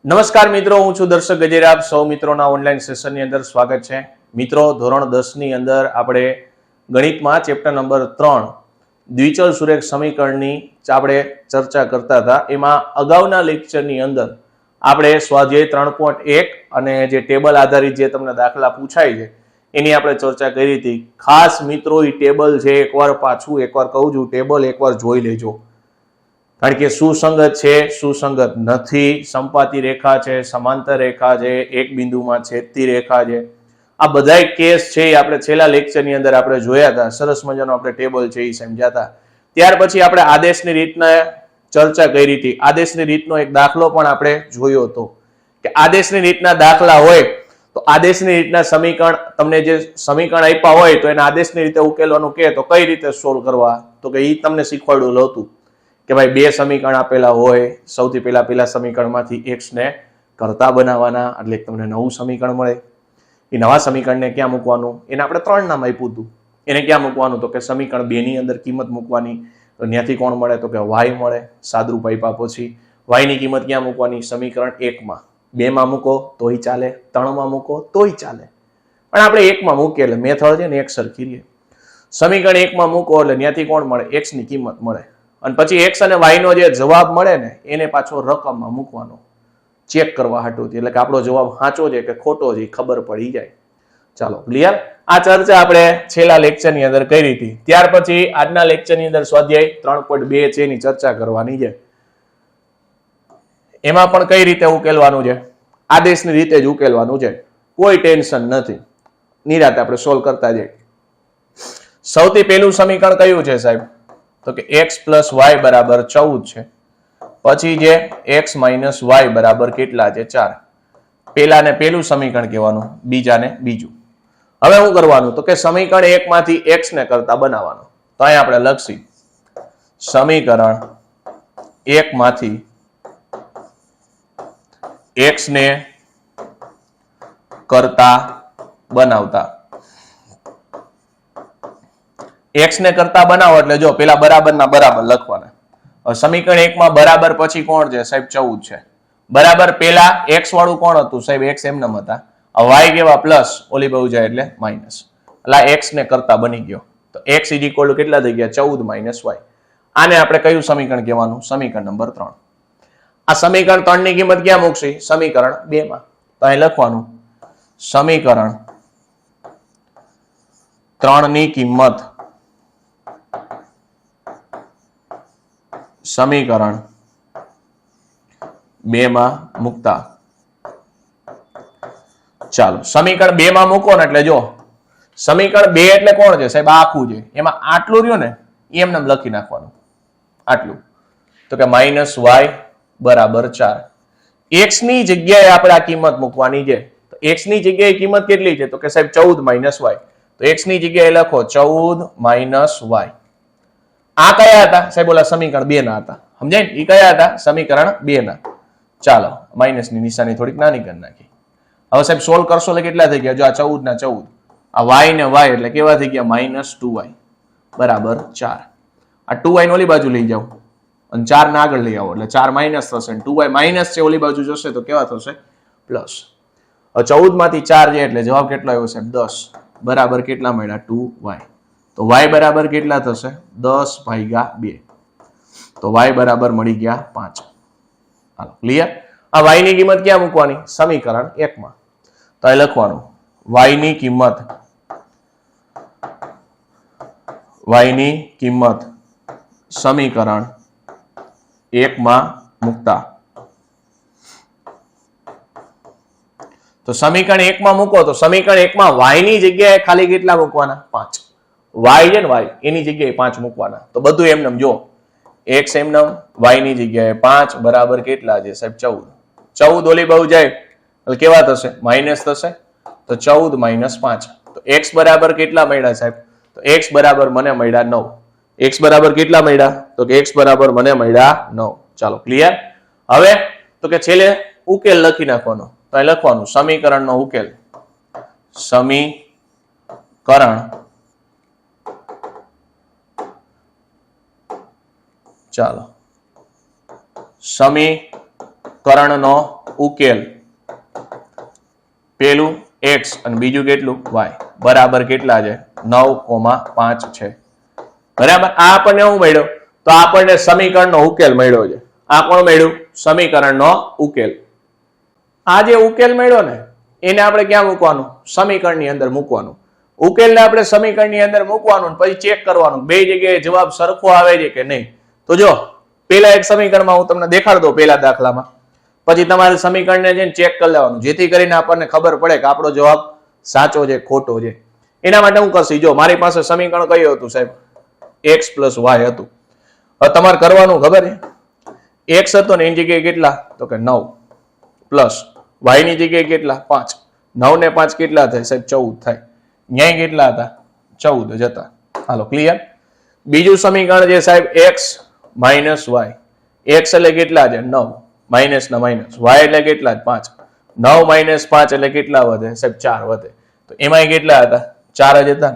નમસ્કાર મિત્રો, હું છું દર્શક ગજેરા. આપ સૌ મિત્રોના ઓનલાઈન સેશનની અંદર સ્વાગત છે. મિત્રો, ધોરણ 10 ની અંદર આપણે ગણિતમાં ચેપ્ટર નંબર 3 દ્વિચલ સુરેખ સમીકરણની આપણે ચર્ચા કરતા હતા. એમાં અગાઉના લેક્ચરની અંદર આપણે સ્વાધ્યાય 3.1 અને જે ટેબલ આધારિત જે તમને દાખલા પૂછાય છે એની આપણે ચર્ચા કરી હતી. ખાસ મિત્રો, એ ટેબલ છે એકવાર કહું છું, ટેબલ એકવાર જોઈ લેજો. કારણ કે સુસંગત છે, સુસંગત નથી, સંપાતી રેખા છે, સમાંતર રેખા છે, એક બિંદુમાં છેદતી રેખા છે, આ બધાય કેસ છે એ આપણે છેલ્લા લેક્ચરની અંદર આપણે જોયા હતા. સરસ મજાનો આપણે ટેબલ છે એ સમજ્યા હતા. ત્યાર પછી આપણે આદેશની રીતના ચર્ચા કરી હતી. આદેશની રીતનો એક દાખલો પણ આપણે જોયો હતો કે આદેશની રીતના દાખલા હોય તો આદેશની રીતના સમીકરણ, તમને જે સમીકરણ આપ્યા હોય તો એને આદેશની રીતે ઉકેલવાનું કહે તો કઈ રીતે સોલ્વ કરવા, તો કે એ તમને શીખવાડેલું હતું કે ભાઈ બે સમીકરણ આપેલા હોય, સૌથી પહેલા સમીકરણમાંથી x ને કરતા બનાવવાના, એટલે તમને નવું સમીકરણ મળે. એ નવા સમીકરણને ક્યાં મૂકવાનું, એને આપણે 3 નામ આપ્યું હતું. એને ક્યાં મૂકવાનું, તો કે સમીકરણ 2 ની અંદર કિંમત મૂકવાની. તો ત્યાંથી કોણ મળે, તો કે y મળે. સાદરૂપ આપ્યા પછી y ની કિંમત ક્યાં મૂકવાની, સમીકરણ 1 માં. 2 માં મૂકો તોય ચાલે, 3 માં મૂકો તોય ચાલે, પણ આપણે 1 માં મૂકીએ એટલે મેથડ છે ને એક સરખી રહે. સમીકરણ 1 માં મૂકો એટલે ત્યાંથી કોણ મળે, x ની કિંમત મળે. અને પછી x અને y નો જે જવાબ મળે ને એને પાછો રકમમાં મૂકવાનો, ચેક કરવા હાટું. એટલે કે આપણો જવાબ સાચો છે કે ખોટો છે ખબર પડી જાય. ચાલો, ક્લિયર. આ ચર્ચા આપણે છેલ્લા લેક્ચરની અંદર કરી હતી. ત્યાર પછી આજના લેક્ચરની અંદર સ્વાધ્યાય 3.2 છે એની ચર્ચા કરવાની છે. એમાં પણ કઈ રીતે ઉકેલવાનું છે, આદેશની રીતે જ ઉકેલવાનું છે. કોઈ ટેન્શન નથી, નિરાતે આપણે સોલ્વ કરતા જઈએ. સૌથી પહેલું સમીકરણ કયું છે સાહેબ, તો કે x + y બરાબર 14 છે. પછી જે x - y બરાબર કેટલા છે, 4. પહેલાને પહેલું સમીકરણ કહેવાનું, બીજાને બીજું. હવે શું કરવાનું, તો કે સમીકરણ 1 માંથી x ને કરતા બનાવવાનો. તો અહીં આપણે લખી સમીકરણ 1 માંથી x ને કરતા બનાવતા. x ને કરતા બનાવો એટલે જો પેલા બરાબર ના બરાબર લખવાના. સમીકરણ 1 માં બરાબર પછી કોણ છે સાહેબ, 14 છે. બરાબર પેલા x વાળું કોણ હતું સાહેબ, x એમનેમ હતા. y કેવા પ્લસ, ઓલી બાજુ જાય એટલે માઇનસ, એટલે x ને કરતા બની ગયો. તો x = કેટલા થઈ ગયા, 14 - y. આને આપણે કયું સમીકરણ કહેવાનું, સમીકરણ નંબર 3. આ સમીકરણ 3 ની કિંમત ક્યાં મૂકશી, સમીકરણ 2 માં. તો અહીં લખવાનું સમીકરણ 3 ની કિંમત સમીકરણ 2 માં મૂકતા. ચાલો, સમીકરણ 2 માં મૂકો ને એટલે જો સમીકરણ 2 એટલે કોણ છે સાહેબ, આખું છે. એમાં આટલું રહ્યું ને એમને લખી નાખવાનું, આટલું. તો કે -y બરાબર 4. x ની જગ્યાએ આપણે આ કિંમત મૂકવાની છે. તો x ની જગ્યાએ કિંમત કેટલી છે, તો કે સાહેબ 14 - y. તો x ની જગ્યાએ લખો 14 - y. આ કયા હતા સાહેબ, ઓલા સમીકરણ 2 ના હતા. સમજાય ને, એ કયા હતા, સમીકરણ 2 ના. ચાલો, માઇનસ ની નિશાની થોડીક નાની કરી નાખી. હવે સાહેબ સોલ્વ કરશો એટલે કેટલા થઈ ગયા, જો આ 14 ના 14, આ y ને y એટલે કેવા થઈ ગયા, -2y બરાબર 4. આ 2y ને ઓલી બાજુ લઈ જાઓ અને 4 ને આગળ લઈ આવો એટલે 4 માઇનસ થશે, અને 2y માઇનસ છે ઓલી બાજુ જશે તો કેવા થશે, પ્લસ. હવે 14 માંથી 4 જાય એટલે જવાબ કેટલો આવ્યો સાહેબ, 10 બરાબર કેટલા મળ્યા, 2y. તો y બરાબર કેટલા થશે, 10/2. તો y બરાબર મળી ગયા 5. હાલો, ક્લિયર. આ y ની કિંમત ક્યાં મૂકવાની, સમીકરણ 1 માં. તો અહીં લખવાનું y ની કિંમત સમીકરણ 1 માં મૂકતા. તો સમીકરણ 1 માં મૂકો તો સમીકરણ 1 માં y ની જગ્યાએ ખાલી કેટલા મૂકવાના, 5. y છે ને y, એની જગ્યાએ 5 મૂકવાના. તો બધું એમનેમ જો, x એમનેમ, y ની જગ્યાએ 5 બરાબર કેટલા છે સાહેબ, 14. 14 ઓલી બાજુ જાય એટલે કેવા થશે, માઇનસ થશે. તો 14 - 5. તો x બરાબર કેટલા મળ્યા સાહેબ, તો x બરાબર મને મળ્યા 9. x બરાબર કેટલા મળ્યા, તો કે x બરાબર મને મળ્યા 9. ચાલો, ક્લિયર. હવે તો કે છેલ્લે ઉકેલ લખી નાખવાનો. તો અહીં લખવાનું સમીકરણનો ઉકેલ, સમીકરણ ચાલો, સમીકરણ સમીકરણનો ઉકેલ પેલું x અને બીજું કેટલું y બરાબર કેટલા છે 9,5 છે બરાબર. આ આપણને શું મળ્યો? તો આપણને સમીકરણનો ઉકેલ મળ્યો છે. આ કોણ મળ્યું? સમીકરણનો ઉકેલ. આ જે ઉકેલ મળ્યો ને એને આપણે ક્યાં મૂકવાનું? સમીકરણની અંદર મૂકવાનું. ઉકેલને આપણે સમીકરણની અંદર મૂકવાનું પછી ચેક કરવાનું બે જગ્યાએ જવાબ સરખો આવે છે કે નહીં. તો જો પેલા એક સમીકરણમાં હું તમને દેખાડ દઉં પેલા દાખલામાં, પછી તમારે સમીકરણને જઈને ચેક કરી લેવાનું જેથી કરીને આપણને ખબર પડે કે આપણો જવાબ સાચો છે ખોટો છે. એના માટે હું કરશી, જો મારી પાસે સમીકરણ કયું હતું સાહેબ? x + y હતું. હવે તમારે કરવાનું ખબર છે, x હતો ને એની જગ્યાએ કેટલા? તો કે 9 પ્લસ y ની જગ્યાએ કેટલા? 5. 9 ને 5 કેટલા થાય સાહેબ? 14 થાય. ન્યાય કેટલા હતા? 14 જ હતા. હાલો ક્લિયર. બીજું સમીકરણ છે સાહેબ x - y. x એટલે કેટલા છે? 9 માઇનસ ના માઇનસ, y એટલે કેટલા? 5. 9 - 5 એટલે કેટલા વધે સાહેબ? 4 વધે. તો એમાં કેટલા હતા? 4 જ હતા.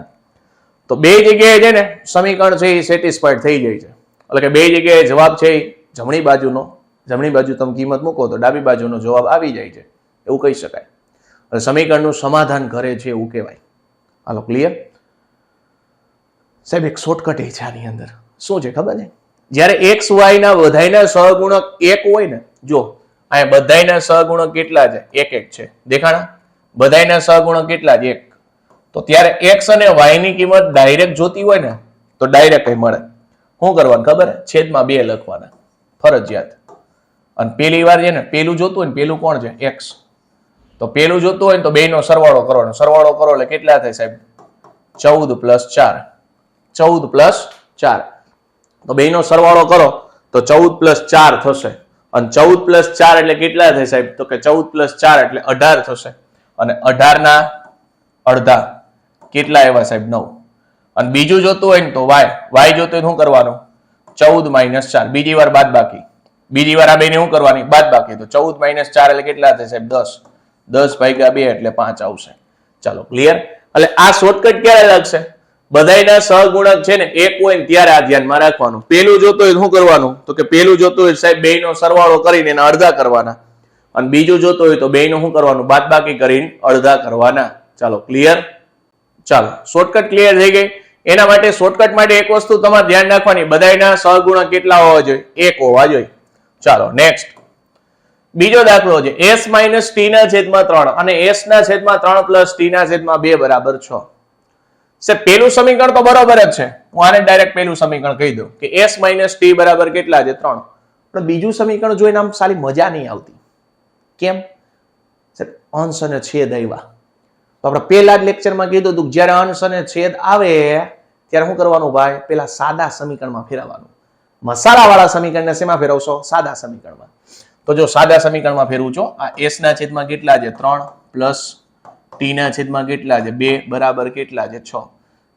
તો બે જગ્યાએ છે ને સમીકરણ છે એ સેટિસ્ફાઈડ થઈ જાય છે. એટલે કે બે જગ્યાએ જવાબ છે જમણી બાજુ તમે કિંમત મૂકો તો ડાબી બાજુનો જવાબ આવી જાય છે એવું કહી શકાય. સમીકરણનું સમાધાન કરે છે એવું કહેવાય. હાલો ક્લિયર. સાહેબ એક શોર્ટકટ એ છે આની અંદર. શું છે ખબર છે? જ્યારે x y ના બધાયના સહગુણક 1 હોય ને, જો આ બધાયના સહગુણક કેટલા છે? 1 1 છે. દેખાણા? બધાયના સહગુણક કેટલા છે? 1. તો ત્યારે x અને y ની કિંમત ડાયરેક્ટ જોતી હોય ને તો ડાયરેક્ટ કઈ મળે. શું કરવાનું ખબર? છેદમાં 2 લખવાના ફરજિયાત. અને પેલી વાર છે ને પેલું જોતું હોય ને, પેલું કોણ છે? x. તો પેલું જોતું હોય ને તો બેનો સરવાળો કરવાનો. સરવાળો કરો એટલે કેટલા થાય સાહેબ? 14 + 4. 14 + 4. તો બેનો સરવાળો કરો તો 14 + 4 થશે. અને 14 + 4 એટલે કેટલા થાય સાહેબ? તો કે 14 + 4 એટલે 18 થશે. અને 18 ના અડધા કેટલા આવ્યા સાહેબ? 9. અને બીજું જોતું હોય ને તો y જોતું હોય શું કરવાનું? 14 - 4. બીજી વાર બાદ બાકી. બીજી વાર આ બેને શું કરવાની? બાદ બાકી. તો 14 - 4 એટલે કેટલા થાય સાહેબ? 10. 10 ભાગ્યા 2 એટલે 5 આવશે. ચાલો ક્લિયર. એટલે આ શોર્ટકટ ક્યારે લાગશે? બધાયના સહગુણક છે ને 1 હોય ને ત્યારે આ ધ્યાનમાં રાખવાનું. પેલું જોતું હોય શું કરવાનું? તો કે પેલું જોતું હોય સાહેબ બેનો સરવાળો કરીને એના અડધા કરવાના. અને બીજું જોતું હોય તો બેનો શું કરવાનું? બાદબાકી કરીને અડધા કરવાના. ચાલો ક્લિયર. ચાલો શોર્ટકટ ક્લિયર થઈ ગઈ. એના માટે શોર્ટકટ માટે એક વસ્તુ તમારે ધ્યાન રાખવાની, બધાયના સહગુણક કેટલા હોવા જોઈએ? 1 હોવા જોઈએ. ચાલો નેક્સ્ટ બીજો દાખલો છે s - t ના છેદમાં 3 અને s ના છેદમાં 3 + t ના છેદમાં 2 બરાબર 6. સે પેલું સમીકરણ તો બરાબર જ છે. હું આને ડાયરેક્ટ પેલું સમીકરણ કહી દઉં કે s - t બરાબર કેટલા છે? 3. પણ બીજું સમીકરણ જોઈને આમ સાલી મજા નહીં આવતી. કેમ? અંશ અને છેદ આવ્યા. તો આપણે પેલા જ લેક્ચરમાં કીધું હતું જ્યારે અંશ અને છેદ આવે ત્યારે શું કરવાનું ભાઈ? પેલા સાદા સમીકરણમાં ફેરવવાનું. મસાલાવાળા સમીકરણને શેમાં ફેરવશો? સાદા સમીકરણમાં. તો જો સાદા સમીકરણમાં ફેરવું છો, આ s ના છેદમાં કેટલા છે? 3 પ્લસ t ના છેદમાં કેટલા છે? 2 બરાબર કેટલા છે? 6.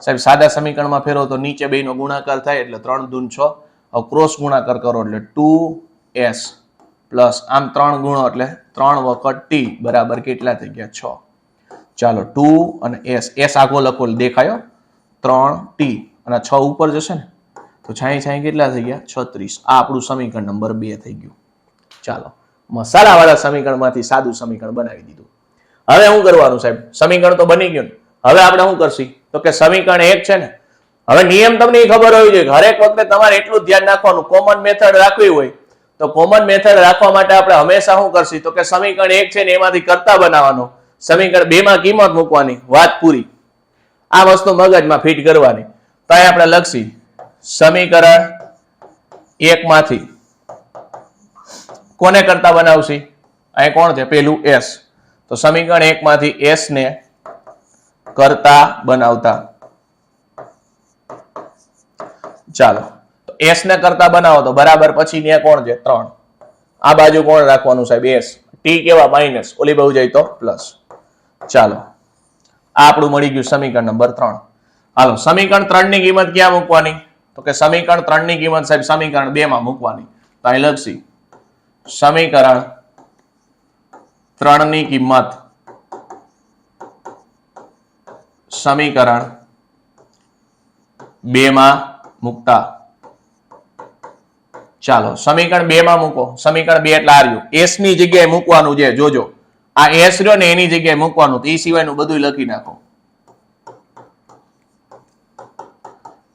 સાહેબ સાદા સમીકરણમાં ફેરવો તો નીચે બેનો ગુણાકાર થાય એટલે 3 દૂન 6. હવે ક્રોસ ગુણાકાર કરો એટલે 2s પ્લસ આમ 3 ગુણો એટલે 3 વખત t બરાબર કેટલા થઈ ગયા? 6. ચાલો 2 અને s આખો લખો દેખાયો 3t અને 6 ઉપર જશે ને તો 6 કેટલા થઈ ગયા? 36. આ આપણું સમીકરણ નંબર 2 થઈ ગયું. ચાલો મસાલાવાળા સમીકરણમાંથી સાદું સમીકરણ બનાવી દીધું. હવે શું કરવાનું સાહેબ? સમીકરણ તો બની ગયું. હવે આપણે શું કરશું? તો કે સમીકરણ 1 છે ને, હવે નિયમ તમને ખબર હોવી જોઈએ. હરેક વખતે તમારે એટલું ધ્યાન રાખવાનું, કોમન મેથડ રાખવી હોય તો કોમન મેથડ રાખવા માટે આપણે હંમેશા શું કરશું? તો કે સમીકરણ 1 છે ને એમાંથી કરતા બનાવવાનું, સમીકરણ 2 માં કિંમત મૂકવાની, વાત પૂરી. આ વસ્તુ મગજમાં ફિટ કરવાની. તો અહીં આપણે લખશી સમીકરણ 1 માંથી કોને કરતા બનાવશી? અહીં કોણ છે? પેલું s. તો સમીકરણ 1 માંથી s ને કરતા બનાવતા. ચાલો તો s ને કરતા બનાવો તો બરાબર પછી ને કોણ છે? 3. આ બાજુ કોણ રાખવાનું સાહેબ? s. t કેવા? માઇનસ. ઓલી બાજુ જાય તો પ્લસ. ચાલો આ આપણું મળી ગયું સમીકરણ નંબર 3. હાલો સમીકરણ 3 ની કિંમત ક્યાં મૂકવાની? તો કે સમીકરણ 3 ની કિંમત સાહેબ સમીકરણ 2 માં મૂકવાની. તો અહીં લખશી સમીકરણ 3 ની કિંમત સમીકરણ 2 માં મૂકતા. ચાલો સમીકરણ 2 માં મૂકો. સમીકરણ 2 એટલે આર્યું s ની જગ્યાએ મૂકવાનું છે. જોજો આ s રહ્યો ને એની જગ્યાએ મૂકવાનું. એ સિવાયનું બધું લખી નાખો.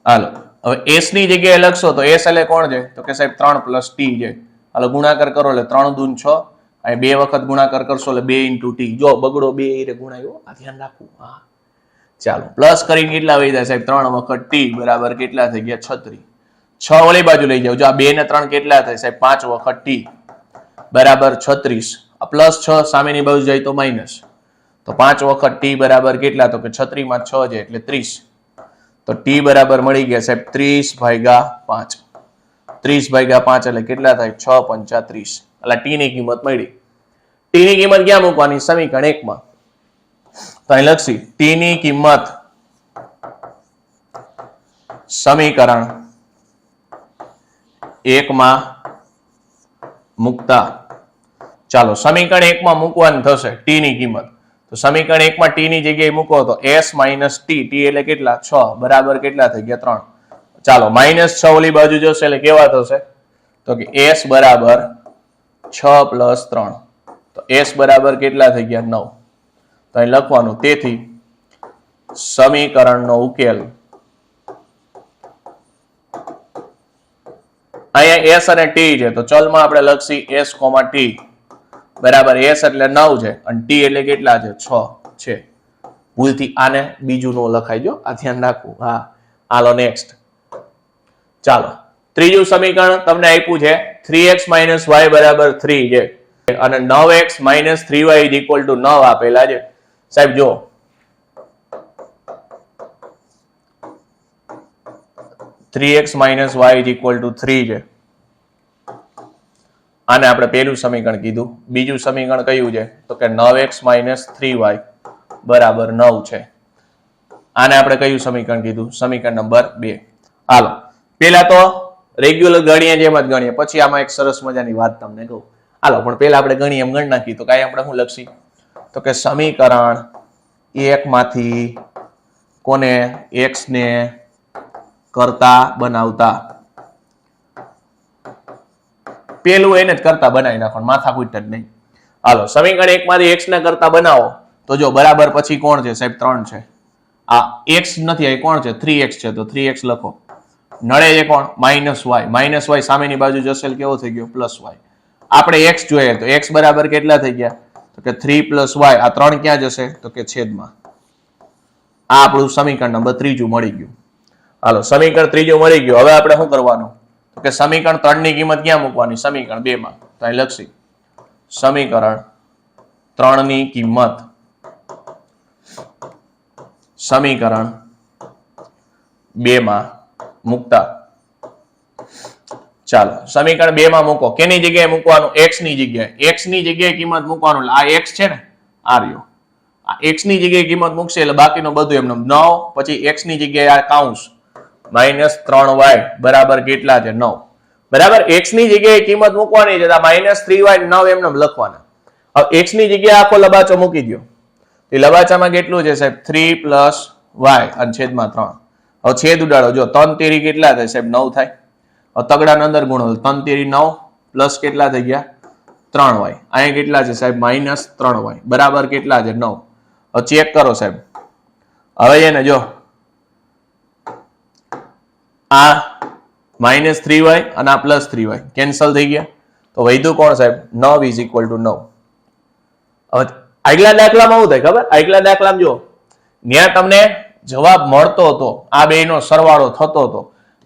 હાલો હવે s ની જગ્યાએ લખશો તો s એટલે કોણ છે? તો કે સાહેબ 3 + t છે. હાલો ગુણાકાર કરો એટલે 3 દૂન 6. અહીં 2 વખત ગુણાકાર કરશો એટલે 2 × t. જો બગડો 2 એ ગુણાયો. આ ધ્યાન રાખવું. હા ચાલો પ્લસ કરીને કેટલા વહી જાય સાહેબ? 3 વખત t બરાબર કેટલા થઈ ગયા? 36. 6 ઓલી બાજુ લઈ જાવ. જો આ 2 ને 3 કેટલા થાય સાહેબ? 5 વખત t બરાબર 36. આ +6 સામેની બાજુ જાય તો માઇનસ. તો 5 વખત t બરાબર કેટલા? તો કે 36 માં 6 છે એટલે 30. તો t બરાબર મળી ગયા સાહેબ 30/5. 30/5 એટલે કેટલા થાય? 6 × 5 = 30. એટલે t ની કિંમત મળી. t ની કિંમત ક્યાં મૂકવાની? સમીકરણ 1 માં. તો અહીં લખશી t ની કિંમત સમીકરણ 1 માં મૂકતા. ચાલો સમીકરણ 1 માં મૂકવાનું થશે t ની કિંમત. તો સમીકરણ 1 માં t ની જગ્યાએ મૂકો તો s - t. t એટલે કેટલા? 6 બરાબર કેટલા થઈ ગયા? 3. ચાલો -6 ઓલી બાજુ જશે એટલે કેવા થશે? તો કે s બરાબર 6 + 3. તો s બરાબર કેટલા થઈ ગયા? 9. તો અહીં લખવાનું તેથી સમીકરણનો ઉકેલ અહીંયા s અને t છે તો ચલમાં આપણે લખશી s, t બરાબર s એટલે 9 છે અને t એટલે કેટલા છે? 6 છે. ભૂલથી આને બીજું નો લખાઈજો. આ ધ્યાન રાખવું. હા હાલો નેક્સ્ટ. ચાલો ત્રીજું સમીકરણ તમને આપ્યું છે 3x - y = 3 છે અને 9x - 3y = 9 આપેલા છે. સાહેબ જો 3x - y = 3 છે. આને આપણે પહેલું સમીકરણ કીધું. બીજું સમીકરણ કયું છે? તો કે 9x - 3y = 9 છે. આને આપણે કયું સમીકરણ કીધું? સમીકરણ નંબર 2. હાલો પેલા તો રેગ્યુલર ગણીએ જેમ જ ગણીએ. પછી આમાં એક સરસ મજાની વાત તમને કહું. હાલો પણ પેલા આપણે ગણીએ એમ ગણ નાખી તો કાંઈ આપણે શું લખશી? તો કે સમીકરણ 1 માંથી કોને? x ને કરતા બનાવતા. પેલું એને જ કરતા બનાવી નાખવાનું. માથાકૂટ જ નહીં. હાલો સમીકરણ 1 માંથી x ને કરતા બનાવો તો જો બરાબર પછી કોણ છે સાહેબ? 3 છે. આ x નથી, આ કોણ છે? 3x છે. તો 3x લખો. નડે છે કોણ? -y. -y સામેની બાજુ જશે એટલે કેવો થઈ ગયો? +y. આપણે x જોઈએ તો x બરાબર કેટલા થઈ ગયા? તો કે 3 + y. આ 3 ક્યાં જશે? તો કે છેદમાં. આ આપણું સમીકરણ નંબર 3 મળી ગયું. હાલો સમીકરણ 3 મળી ગયું. હવે આપણે શું કરવાનું? તો કે સમીકરણ 3 ની કિંમત ક્યાં મૂકવાની? સમીકરણ 2 માં. તો અહીં લખશી સમીકરણ 3 ની કિંમત સમીકરણ 2 માં મૂકતા. ચાલો સમીકરણ 2 માં મૂકો. કેની જગ્યાએ મૂકવાનું? x ની જગ્યાએ. x ની જગ્યાએ કિંમત મૂકવાનું. આ x છે ને આ રહ્યો. આ x ની જગ્યાએ કિંમત મૂકશે એટલે બાકીનું બધું એમને 9 પછી x ની જગ્યાએ આ કૌંસ -3y બરાબર કેટલા છે? 9 બરાબર. x ની જગ્યાએ કિંમત મૂકવાની છે. -3y 9 એમને લખવાના. હવે x ની જગ્યાએ આખો લબાચો મૂકી દો. એ લબાચામાં કેટલું છે સાહેબ? 3 + y અને છેદમાં 3. હવે છેદ ઉડાડો. જો 3 તેરી કેટલા થાય સાહેબ? 9 થાય. હવે તગડાના અંદર ગુણો. 3 તેરી 9 પ્લસ કેટલા થઈ ગયા? 3y. અહીંયા કેટલા છે સાહેબ? -3y બરાબર કેટલા છે? 9. હવે ચેક કરો સાહેબ. હવે એને જો આ -3y અને આ +3y કેન્સલ થઈ ગયા. તો વધ્યું કોણ સાહેબ? 9 = 9. હવે આગલા દાખલામાં શું થાય ખબર? આગલા દાખલામાં જો ત્યાં તમને જવાબ મળતો હતો, આ બેનો સરવાળો થતો હતો.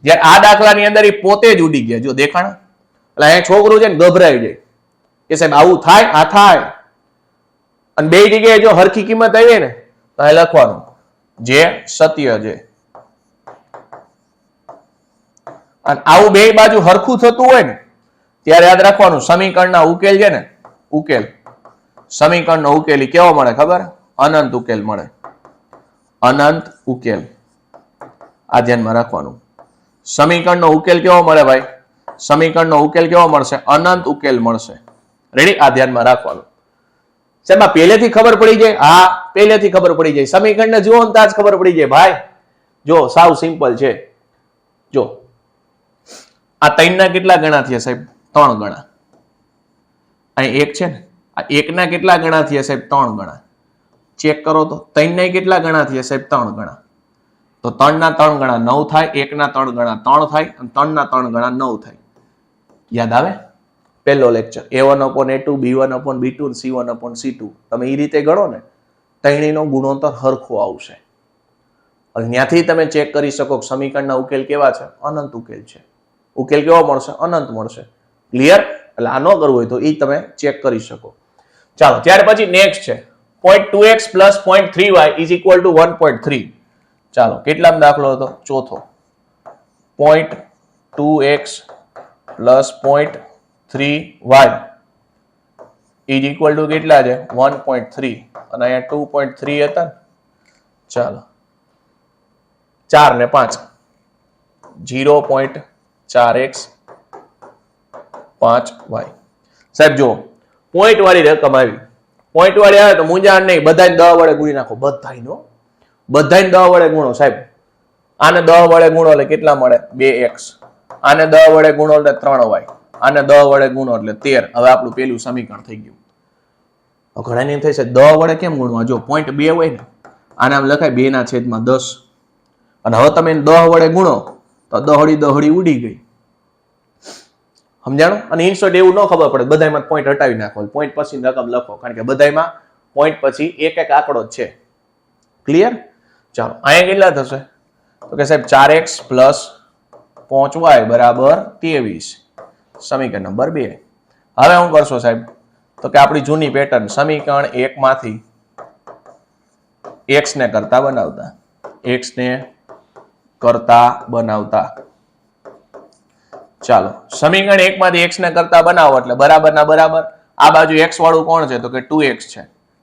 જ્યારે આ દાખલાની અંદર એ પોતે જ ઉડી ગયા. જો દેખાણ એટલે અહીંયા છોકરું છે ને ગભરાઈ જાય કે સાહેબ આવું થાય, આ થાય. અને બે જગ્યાએ જો હરખી કિંમત આવી ને તો અહીં લખવાનું જે સત્ય છે. અને આવું બે બાજુ હરખું થતું હોય ને ત્યારે યાદ રાખવાનું સમીકરણના ઉકેલ છે ને ઉકેલ, સમીકરણનો ઉકેલ કેવો મળે ખબર? અનંત ઉકેલ મળે. અનંત ઉકેલ આ ધ્યાનમાં રાખવાનું. સમીકરણનો ઉકેલ કેવો મળે ભાઈ? સમીકરણનો ઉકેલ કેવો મળશે? અનંત ઉકેલ મળશે. રેડી? આ ધ્યાનમાં રાખવાનું. સાહેબ પહેલેથી ખબર પડી જાય? હા પહેલેથી ખબર પડી જાય. સમીકરણને જુઓ ને ત્યાં જ ખબર પડી જાય ભાઈ. જો સાવ સિમ્પલ છે. જો આ 3 ના કેટલા ગણા થયા સાહેબ? 3 ગણા. અહીં 1 છે ને, આ 1 ના કેટલા ગણા થયા સાહેબ? 3 ગણા. ચેક કરો તો 3 ના કેટલા ગણા થયા સાહેબ? 3 ગણા. તો 3 ના 3 ગણા 9 થાય, 1 ના 3 ગણા 3 થાય અને 3 ના 3 ગણા 9 થાય. યાદ આવે? પહેલો લેક્ચર A1/A2 B1/B2 C1/C2. તમે એ રીતે ગણો ને, ત્રણેયનો ગુણોત્તર હરખો આવશે. અને ત્યાંથી તમે ચેક કરી શકો કે સમીકરણના ઉકેલ કેવા છે? અનંત ઉકેલ છે. ઉકેલ કેવો મળશે? અનંત મળશે. ક્લિયર? એટલે આ ન કરવું હોય તો એ તમે ચેક કરી શકો. ચાલો, ત્યાર પછી નેક્સ્ટ છે 0.2x + 0.3y = 1.3. ચાલો, કેટલામો દાખલો હતો? ચોથો. 0.2x + 0.3y = કેટલા છે? 1.3. અને અહીંયા 2.3 હતા ને. ચાલો, 4 ને 5 0.4x 5y. સાહેબ જુઓ, પોઈન્ટ વાળી રકમ આવી. પોઈન્ટ વાળી આવે તો મૂંઝાણ નહીં, બધાને 10 વડે ગુણી નાખો. બધાને 10 વડે ગુણો સાહેબ. આને 10 વડે ગુણો એટલે કેટલા મળે? 2x. આને 10 વડે ગુણો એટલે 3y. આને 10 વડે ગુણો એટલે 13. હવે આપણું પેલું સમીકરણ થઈ ગયું. ઘણા એમ થાય છે 10 વડે કેમ ગુણવા? જો પોઈન્ટ 2 હોય ને, આને આમ લખાય 2/10. અને હવે તમે 10 વડે ગુણો તો દહડી ઉડી ગઈ. સમજાણું? અને ઇનશોર્ટ એવું ન ખબર પડે, બધામાં પોઈન્ટ હટાવી નાખો, પોઈન્ટ પછી રકમ લખો, કારણ કે બધામાં પોઈન્ટ પછી એક એક આંકડો જ છે. ક્લિયર? ચાલો, અહીંયા કેટલા થશે? તો કે સાહેબ 4x + 5y = 23. સમીકરણ નંબર 2. હવે શું કરશો સાહેબ? તો કે આપણી જૂની પેટર્ન, સમીકરણ 1 માંથી x ને કરતા બનાવતા. x ને કરતા બનાવતા. ચાલો, સમીકરણ 1 માંથી x ને કરતા બનાવો એટલે બરાબર ના બરાબર. આ બાજુ x વાળું કોણ છે? તો કે 2x છે.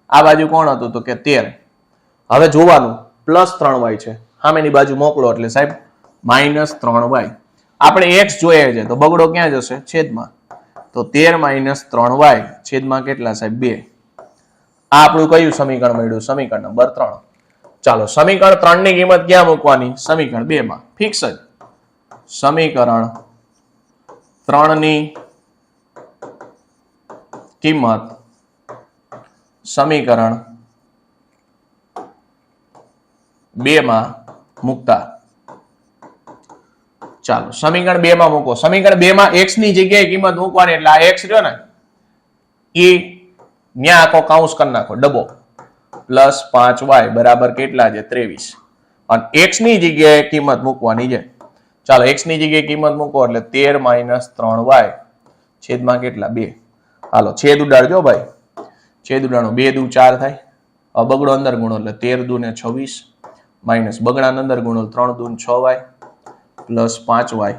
આ બાજુ કોણ હતું? તો કે 13. હવે જોવાનું +3y છે, સામેની બાજુ મોકલો એટલે સાહેબ -3y. આપણે x જોઈએ છે તો બગડો ક્યાં જશે? છેદમાં. તો 13 - 3y છેદમાં કેટલા સાહેબ? 2. આ આપણું કયું સમીકરણ મળ્યું? સમીકરણ નંબર 3. ચાલો, સમીકરણ 3 ની કિંમત ક્યાં મૂકવાની? સમીકરણ 2 માં. ફિક્સ જ. સમીકરણ 3 ની કિંમત સમીકરણ 2 માં મૂકતા. ચાલો, સમીકરણ 2 માં મૂકો. સમીકરણ 2 માં x ની જગ્યાએ કિંમત મૂકવાની એટલે આ x રહ્યો ને, એ ન્યા આખો કાઉન્સ કરી નાખો, ડબો. +5y = કેટલા છે? 23. અને x ની જગ્યાએ કિંમત મૂકવાની છે. ચાલો, x ની જગ્યાએ કિંમત મૂકો એટલે 13 - 3y છેદમાં કેટલા? 2. હાલો, છેદ ઉડાડજો ભાઈ. છેદ ઉડાડો. 2 દુ 4 થાય. હવે બગડો અંદર ગુણો એટલે 13 દુ ને 26 માઇનસ બગડા અંદર ગુણો 3 દુ 6y +5y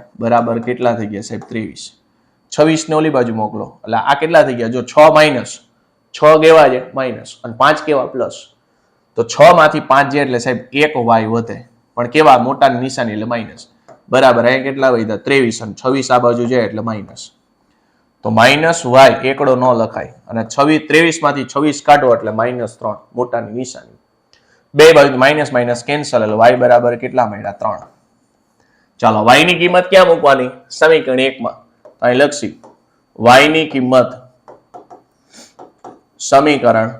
= કેટલા થઈ ગયા સાહેબ? 23. 26 ને ઓલી બાજુ મોકલો એટલે આ કેટલા થઈ ગયા? જો 6 માઇનસ 6 કેવા છે? માઇનસ, અને 5 કેવા? પ્લસ. તો 6 માંથી 5 જાય એટલે સાહેબ 1y વધે, પણ કેવા? મોટાની નિશાની એટલે માઇનસ. બરાબર. અહીંયા કેટલા વધ્યા? 23. અને 26 આ બાજુ જાય એટલે માઇનસ. તો -y એકડો ન લખાય, અને 23 માંથી 26 કાઢો એટલે -3 મોટાની નિશાની. બે બાજુ માઇનસ માઇનસ કેન્સલ એટલે y = કેટલા મળ્યા? 3. ચાલો, y ની કિંમત ક્યાં મૂકવાની? સમીકરણ 1 માં. અહીં લખી y ની કિંમત સમીકરણ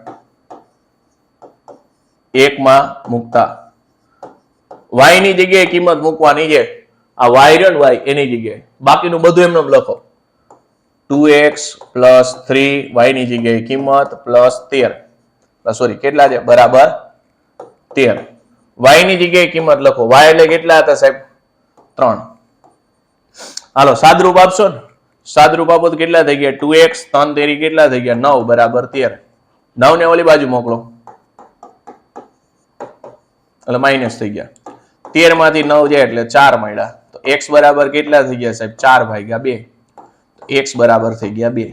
1 માં મૂકતા. y ની જગ્યાએ કિંમત મૂકવાની છે. આ y રહ્યો ને, y એની જગ્યાએ, બાકીનું બધું એમને લખો. 2x + 3y ની જગ્યાએ કિંમત +13. સોરી, કેટલા છે? બરાબર 13. y ની જગ્યાએ કિંમત લખો. y એટલે કેટલા હતા સાહેબ? 3. હાલો, સાદરૂપ આપશો ને. સાદરૂપ આપો તો કેટલા થઈ ગયા? 2x 3 તેરી કેટલા થઈ ગયા? 9 = 13. 9 ને ઓલી બાજુ મોકલો એટલે માઇનસ થઈ ગયા. 13 માંથી 9 જાય એટલે 4 મળ્યા. તો x બરાબર કેટલા થઈ ગયા સાહેબ? 4/2. x બરાબર થઈ ગયા 2.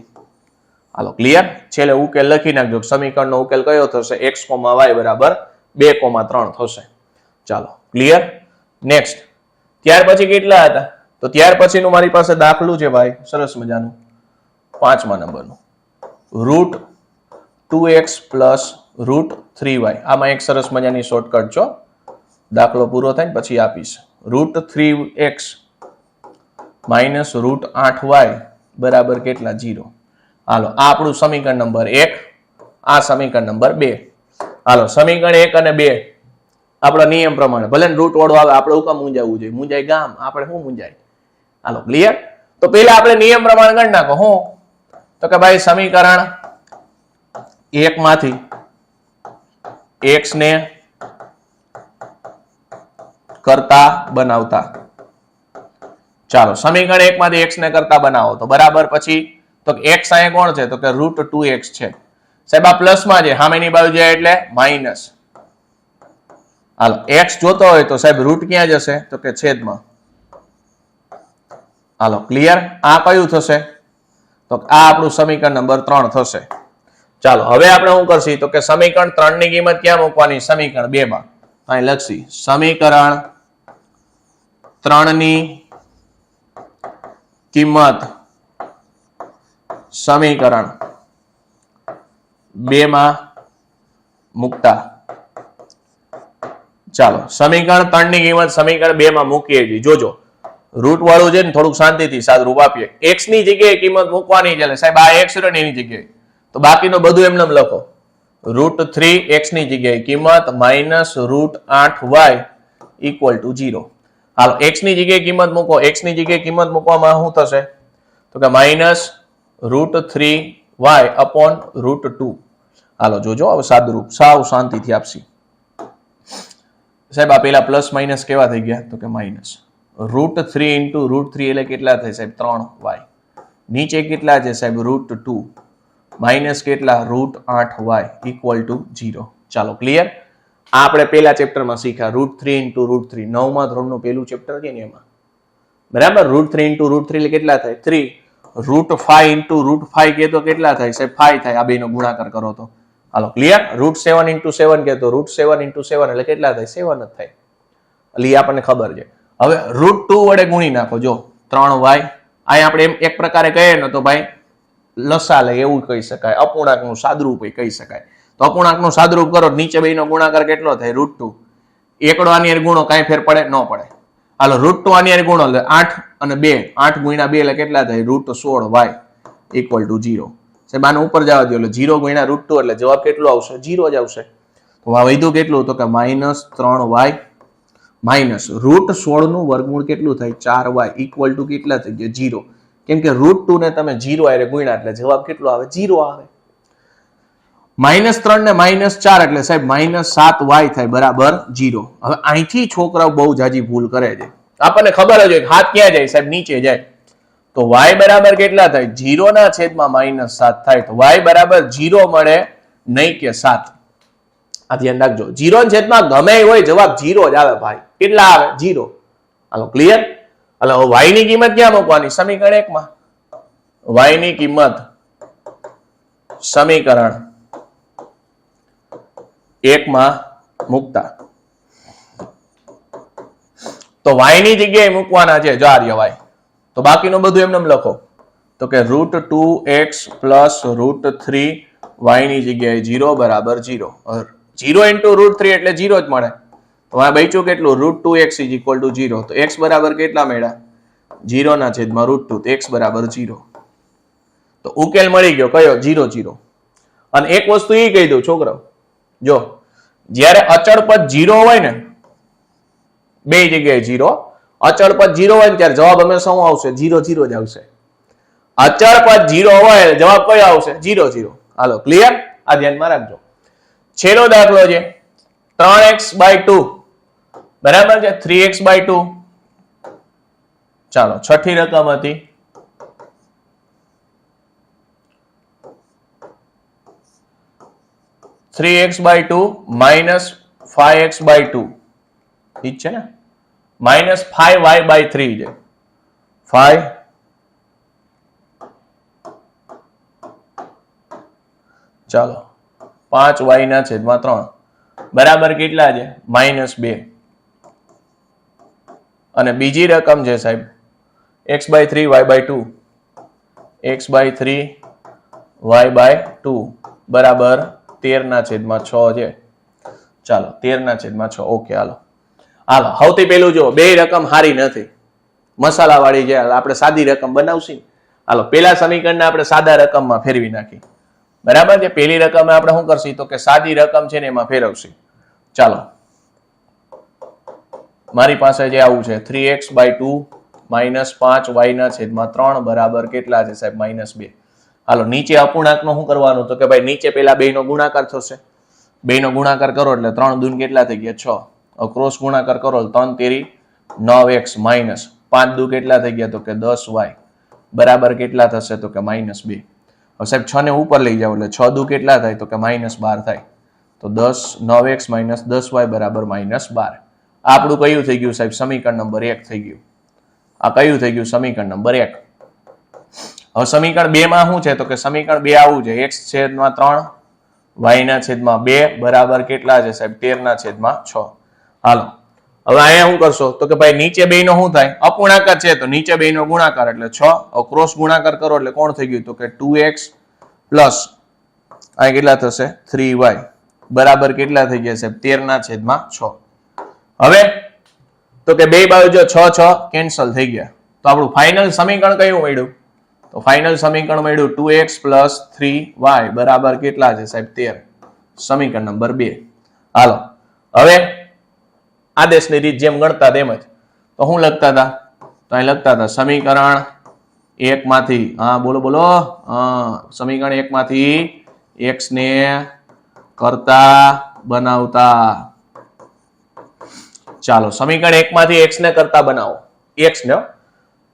હાલો, ક્લિયર? છેલ્લે ઉકેલ લખી નાખજો. સમીકરણનો ઉકેલ કયો થશે? x, y = 2,3 થશે. ચાલો, ક્લિયર? નેક્સ્ટ. ત્યાર પછી કેટલા હતા? તો ત્યાર પછીનું મારી પાસે દાખલું છે ભાઈ, સરસ મજાનું, 5મા નંબરનું. √2x + √3y. આમાં એક સરસ મજાની શોર્ટકટ છો, દાખલો પૂરો થાય ને પછી આપીશ. √3x માઇનસ રૂટ 8y બરાબર કેટલા 0. હાલો આ આપણું સમીકરણ નંબર 1, આ સમીકરણ નંબર 2. હાલો સમીકરણ 1 અને 2 આપણા નિયમ પ્રમાણે ભલે રૂટ વાળો આવે આપણે હુકમ મૂંઝાવવું જોઈએ, મૂંઝાય ગામ આપણે શું મૂંઝાય. હાલો ક્લિયર. તો પેલા આપણે નિયમ પ્રમાણે ગણ નાખો. હું તો કે ભાઈ સમીકરણ 1 માંથી x ને કરતા બનાવતા. ચાલો સમીકરણ 1 માંથી x ને કરતા બનાવો તો બરાબર. પછી તો x અહીંયા કોણ છે તો કે રૂટ 2x છે સાહેબ. આ પ્લસ માં છે, સામેની બાજુ જાય એટલે માઇનસ. હાલો x જોતો હોય તો સાહેબ રૂટ ક્યાં જશે તો કે છેદમાં. હાલો ક્લિયર. આ કયું થશે તો આ આપણું સમીકરણ નંબર 3 થશે. ચાલો હવે આપણે શું કરશી તો કે સમીકરણ 3 ની કિંમત ક્યાં મૂકવાની સમીકરણ 2 માં. અહીં લખશી સમીકરણ 3 ની કિંમત સમીકરણ 2 માં મૂકતા. ચાલો સમીકરણ 3 ની કિંમત સમીકરણ 2 માં મૂકીએ છીએ. જોજો રૂટ વાળું છે ને થોડુંક શાંતિથી સાદુરૂપ આપીએ. x ની જગ્યાએ કિંમત મૂકવાની છે સાહેબ. આ x રહ્યો ને એની જગ્યાએ તો બાકીનું બધું એમને લખો. રૂટ 3x ની જગ્યાએ કિંમત minus route 8y equal to 0. Hello x ની જગ્યાએ કિંમત મૂકો. x ની જગ્યાએ કિંમત મૂકવામાં શું થશે તો કે minus route 3y upon route 2. હાલો જોજો હવે સાદુરૂપ સાવ શાંતિથી આપશી સાહેબ. આ પેલા પ્લસ માઇનસ કેવા થઈ ગયા તો કે માઇનસ રૂટ 3 ઇન્ટુ રૂટ 3 એટલે કેટલા થાય સાહેબ 3y. નીચે કેટલા છે સાહેબ રૂટ 2 માઇનસ કેટલા રૂટ 8y ઇક્વલ ટુ 0. ચાલો ક્લિયર. આ આપણે પેલા ચેપ્ટરમાં શીખ્યા રૂટ 3 ઇન્ટુ રૂટ 3 9મા ધોરણનું પેલું ચેપ્ટર છે ને એમાં બરાબર. રૂટ 3 ઇન્ટુ રૂટ 3 એટલે કેટલા થાય 3. રૂટ 5 ઇન્ટુ રૂટ 5 કે તો કેટલા થાય સાહેબ 5 થાય. આ બેનો ગુણાકાર કરો તો હાલો ક્લિયર. રૂટ 7 ઇન્ટુ 7 કે તો રૂટ 7 ઇન્ટુ 7 એટલે કેટલા થાય 7 જ થાય. એટલે આપણને ખબર છે. હવે રૂટ 2 વડે ગુણી નાખો. જો 3y અહીં આપણે એમ એક પ્રકારે કહીએ ને તો ભાઈ લસા લે એવું કહી શકાય. અપૂર્ણાંકનું સાદુરૂપ કહી શકાય. તો અપૂર્ણાંકનું સાદુરૂપ કરો નીચે બેનો ગુણાકાર કેટલો થાય રૂટ 2. એકડો આની ગુણો કાંઈ ફેર પડે ન પડે. હાલો રૂટ 2 આની ગુણો એટલે 8 અને 2 8 ગુણ્યા 2 એટલે કેટલા થાય રૂટ 16y ઇક્વલ ટુ 0. સાહેબ આને ઉપર જવા દો એટલે 0 ગુણ્યા રૂટ 2 એટલે જવાબ કેટલો આવશે 0 જ આવશે. તો આ વધ્યું કેટલું તો કે માઇનસ 3y માઇનસ રૂટ 16 નું વર્ગમૂળ કેટલું થાય 4y ઇક્વલ ટુ કેટલા થઈ ગયા 0. કેમ કે રૂટ 2 ને તમે 0 આરે ગુણ્યા એટલે જવાબ કેટલો આવે 0 આવે. -3 ને -4 એટલે સાહેબ -7y થાય બરાબર 0. હવે અહીંથી છોકરાઓ બહુ જાજી ભૂલ કરે છે. આપણને ખબર જ હોય હાથ ક્યાં જાય સાહેબ નીચે જાય. તો y બરાબર કેટલા થાય 0 ના છેદમાં -7 થાય. તો y બરાબર 0 મળે નહીં કે 7. આ ધ્યાન રાખજો. 0 ના છેદમાં ગમે હોય જવાબ 0 જ આવે ભાઈ. કેટલા આવે 0. હાલો ક્લિયર. એટલે y ની કિંમત ક્યાં મૂકવાની સમીકરણ 1 માં. y ની કિંમત સમીકરણ 1 માં મૂકતા. તો y ની જગ્યાએ મૂકવાના છે જો આ y. તો બાકીનું બધું એમને લખો તો કે route 2x plus route 3y ની જગ્યાએ 0 બરાબર 0. 0 ઇન્ટુ રૂટ 3 એટલે 0 જ મળે. તો આ બચ્યું કેટલું route 2x is equal to 0. તો x બરાબર કેટલા મળ્યા 0 ના છેદમાં રૂટ 2. તો x બરાબર 0. તો ઉકેલ મળી ગયો કયો 0 0. અને એક વસ્તુ એ કહી દઉં છોકરાઓ જો જ્યારે અચળ પદ 0 હોય ને બે જગ્યાએ 0 અચળ પદ 0 હોય ને ત્યારે જવાબ હંમેશા શું આવશે 0 0 જ આવશે. અચળ પદ 0 હોય જવાબ કયો આવશે 0 0. હાલો ક્લિયર. આ ધ્યાનમાં રાખજો. છેલ્લો દાખલો છે 3x/2 બરાબર છે 3x/2. ચાલો છઠ્ઠી રકમ હતી 3x/2 minus 5x/2 ઠીક છે ને minus 5y/3 છે 5 ચાલો 5y ના છેદમાં 3 બરાબર કેટલા છે -2. અને બીજી રકમ છે સાહેબ x/3 y/2 x/3 y/2 બરાબર 13 ના છેદમાં 6 છે. ચાલો 13 ના છેદમાં 6. ઓકે હાલો હાલો સૌથી પહેલું જો બે રકમ હારી નથી મસાલાવાળી જે આપણે સાદી રકમ બનાવશી. હાલો પેલા સમીકરણને આપણે સાદા રકમમાં ફેરવી નાખી. બરાબર છે. પેલી રકમ આપણે શું કરશી તો કે સાદી રકમ છે ને એમાં ફેરવશી. ચાલો મારી પાસે જે આવું છે 3x/2 -5y/3 બરાબર કેટલા છે સાહેબ -2. હાલો નીચે અપૂર્ણાંકનો શું કરવાનું તો કે ભાઈ નીચે પેલા બેયનો ગુણાકાર થશે. બેયનો ગુણાકાર કરો એટલે 3 દૂન કેટલા થઈ ગયા 6. ક્રોસ ગુણાકાર કરો 3 તેરી 9x માઇનસ 5 દુ કેટલા થઈ ગયા તો કે 10y બરાબર કેટલા થશે તો કે -2. હવે સાહેબ 6 ને ઉપર લઈ જાવ એટલે 6 દુ કેટલા થાય તો કે -12 થાય. તો 9x - 10y બરાબર -12. આપણું કયું થઈ ગયું સાહેબ સમીકરણ નંબર 1 થઈ ગયું. આ કયું થઈ ગયું સમીકરણ નંબર 1. હવે સમીકરણ 2 માં શું છે તો કે સમીકરણ 2 આવું છે x/3 y/2 બરાબર કેટલા છે સાહેબ 13/6. હાલો હવે અહીંયા શું કરશો તો કે ભાઈ નીચે બેયનો શું થાય અપૂર્ણાંક છે તો નીચે બેયનો ગુણાકાર એટલે 6. ક્રોસ ગુણાકાર કરો એટલે કોણ થઈ ગયું તો કે 2x પ્લસ આ કેટલા થશે 3y બરાબર કેટલા થઈ ગયા સાહેબ 13/6. હવે તો કે બે બાજુ જો 6 કેન્સલ થઈ ગયા તો આપણું ફાઇનલ સમીકરણ કયું મળ્યું તો ફાઇનલ સમીકરણ મળ્યું 2x પ્લસ 3y બરાબર કેટલા છે સાહેબ 13. સમીકરણ નંબર 2. હાલો હવે આદેશની રીત જેમ ગણતા તેમ જ તો શું લખતા હતા તો અહીં લખતા હતા સમીકરણ 1 માંથી હા બોલો સમીકરણ 1 માંથી x ને કરતા બનાવતા. ચાલો સમીકરણ 1 માંથી x ને કરતા બનાવો. x ને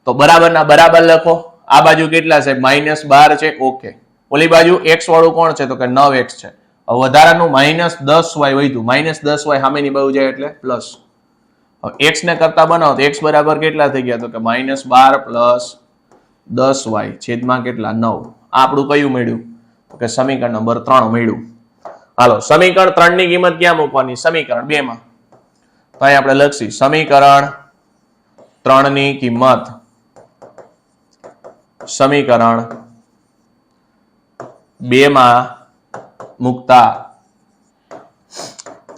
તો બરાબર ના બરાબર લખો. આ બાજુ કેટલા છે -12 છે ઓકે. ઓલી બાજુ x વાળું કોણ છે તો કે 9x છે. હવે વધારાનું -10y વધ્યું -10y સામેની બાજુ જાય એટલે પ્લસ. હવે x ને કરતા બનાવો તો x બરાબર કેટલા થઈ ગયા તો કે -12 પ્લસ 10y છેદમાં કેટલા 9. આપણું કયું મળ્યું તો કે સમીકરણ નંબર 3 મળ્યું. હાલો સમીકરણ 3 ની કિંમત ક્યાં મૂકવાની સમીકરણ 2 માં તો અહીં આપણે લખશી સમીકરણ 3 ની કિંમત સમીકરણ 2 માં મૂકતા.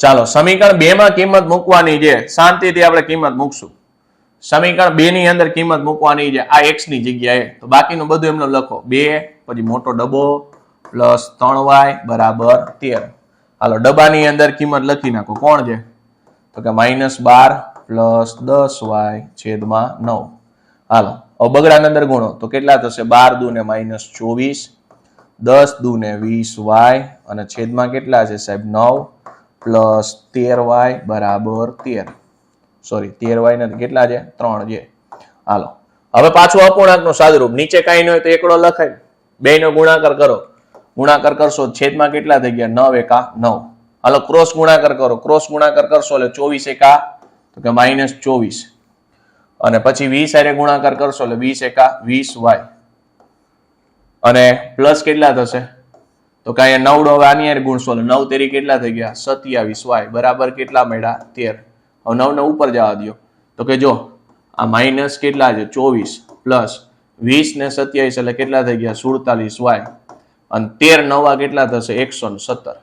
ચાલો સમીકરણ 2 માં કિંમત મૂકવાની છે શાંતિથી આપણે કિંમત મૂકશું. સમીકરણ 2 ની અંદર કિંમત મૂકવાની છે આ x ની જગ્યાએ તો બાકીનું બધું એમને લખો 2 પછી મોટો ડબ્બો પ્લસ 3y બરાબર 13. હાલો ડબ્બાની અંદર કિંમત લખી નાખો કોણ છે તો કે -12 પ્લસ 10y છેદમાં 9. હાલો હવે બગડાની અંદર ગુણો તો કેટલા થશે 12 દુ ને -24 10 દુ ને 20y અને છેદમાં કેટલા છે સાહેબ 9 પ્લસ 13y બરાબર 13. સોરી 13y નથી કેટલા છે 3 છે. હાલો હવે પાછું અપૂર્ણાંકનું સાદુરૂપ નીચે કાંઈ ન હોય તો એકડો લખાય. બેયનો ગુણાકાર કરો ગુણાકાર કરશો છેદમાં કેટલા થઈ ગયા 9 એકા 9. હાલો ક્રોસ ગુણાકાર કરો ક્રોસ ગુણાકાર કરશો એટલે 24 એકા તો કે -24 અને પછી 20 હારે ગુણાકાર કરશો એટલે 20 એકા 20y અને પ્લસ કેટલા થશે તો કે અહીંયા 9 હવે આની હારે ગુણશો એટલે 9 તેરી કેટલા થઈ ગયા 27y બરાબર કેટલા મળ્યા 13. હવે 9 ને ઉપર જવા દો તો કે જો આ માઇનસ કેટલા છે 24 પ્લસ 20 ને 27 એટલે કેટલા થઈ ગયા 47y અને 13 નવા કેટલા થશે 117.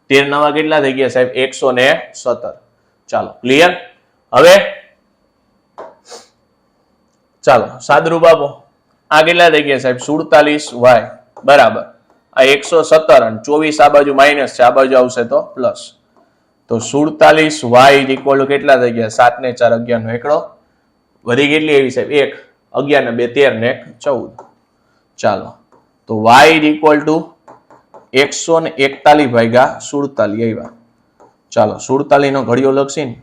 13 નવા કેટલા થઈ ગયા સાહેબ 117. ચાલો ક્લિયર. હવે ચાલો સાદરૂપ આપો આ કેટલા થઈ ગયા સાહેબ 47y બરાબર આ 117 અને 24 આ બાજુ માઇનસ છે આ બાજુ આવશે તો પ્લસ. તો 47y ઇક્વલ કેટલા થઈ ગયા 7 ને 4 11 નો એકડો વધી કેટલી આવી સાહેબ 1 11 ને 2 13 ને 14. ચાલો તો y ઇક્વલ ટુ 141 ભાગ્યા 47 આવ્યા. ચાલો 47 નો ઘડિયો લખશી ને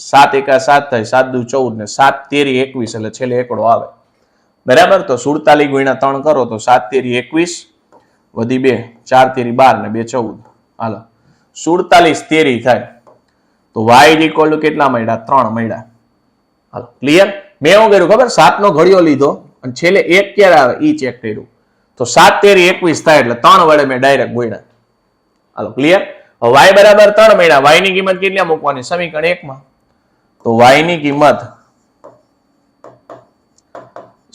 7 એકા 7 થાય 7 દુ 14 ને 7 તેરી 21 એટલે છેલ્લે એકડો આવે બરાબર. તો 47 ગુણ્યા 3 કરો તો 7 તેરી 21 વધી 2 4 તેરી 12 ને 2 14. હાલો 47 તેરી થાય તો y ઇક્વલ કેટલા મળ્યા 3 મળ્યા. હાલો ક્લિયર. મેં શું કર્યું ખબર 7 નો ઘડિયો લીધો અને છેલ્લે 1 ક્યારે આવે ઈ ચેક કર્યું તો 7 તેરી 21 થાય એટલે 3 વડે મેં ડાયરેક્ટ ગુણ્યા. હાલો ક્લિયર. હવે y બરાબર 3 મળ્યા. y ની કિંમત કેટલી મૂકવાની સમીકરણ 1 માં તો y ની કિંમત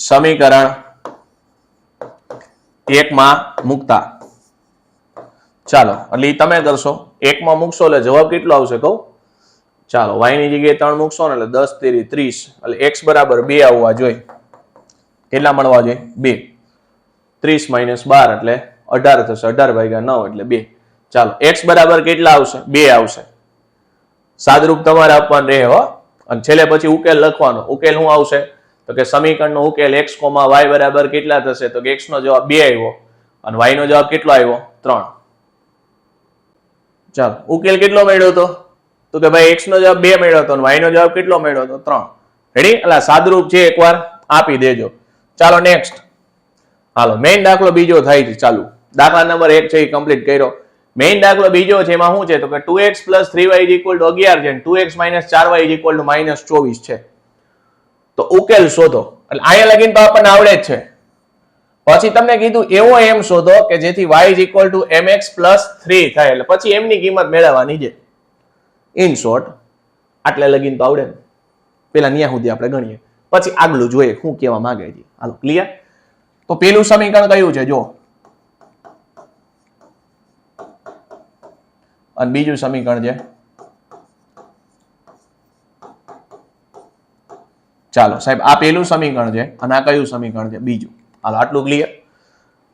સમીકરણ 1 માં મૂકતા. ચાલો એટલે તમે કરશો 1 માં મૂકશો એટલે જવાબ કેટલો આવશે કહું ચાલો y ની જગ્યાએ 3 મૂકશો ને એટલે 10 તેરી 30 એટલે x બરાબર 2 આવવા જોઈએ. કેટલા મળવા જોઈએ? 2. 30 માઇનસ 12 એટલે 18 થશે. 18 ભાગ્યા 9 એટલે 2. ચાલો x બરાબર કેટલા આવશે? 2 આવશે. સાદરૂપ તમારે આપવાનું રહે હો. અને છેલ્લે પછી ઉકેલ લખવાનો. ઉકેલ શું આવશે? તો કે સમીકરણનો ઉકેલ x, y બરાબર કેટલા થશે? તો કે x નો જવાબ 2 આવ્યો અને y નો જવાબ કેટલો આવ્યો? 3. ચાલો ઉકેલ કેટલો મળ્યો હતો? તો કે ભાઈ x નો જવાબ 2 મળ્યો હતો અને y નો જવાબ કેટલો મળ્યો હતો? 3. રેડી? એટલે સાદરૂપ છે એકવાર આપી દેજો. ચાલો નેક્સ્ટ. હાલો મેઇન દાખલો બીજો થાય છે. ચાલુ દાખલા નંબર 1 છે એ કમ્પ્લીટ કર્યો. મેઇન દાખલો બીજો છે એમાં શું છે? તો કે 2x + 3y = 11 છે અને 2x - 4y = -24 છે. તો ઉકેલ શોધો. એટલે અહીંયા લગીન તો આપણને આવડે જ છે. પછી તમને કીધું એવો m શોધો કે જેથી y = mx + 3 થાય. એટલે પછી m ની કિંમત મેળવવાની છે. ઇન શોર્ટ આટલે લગીન તો આવડે. પેલા ન્યા સુધી આપણે ગણીએ પછી આગલું જોઈએ શું કહેવા માંગે છે. હાલો ક્લિયર? તો પેલું સમીકરણ કયું છે જો, અને બીજું સમીકરણ છે. ચાલો સાહેબ આ પેલું સમીકરણ છે અને આ કયું સમીકરણ છે? બીજું. હાલો આટલું ક્લિયર?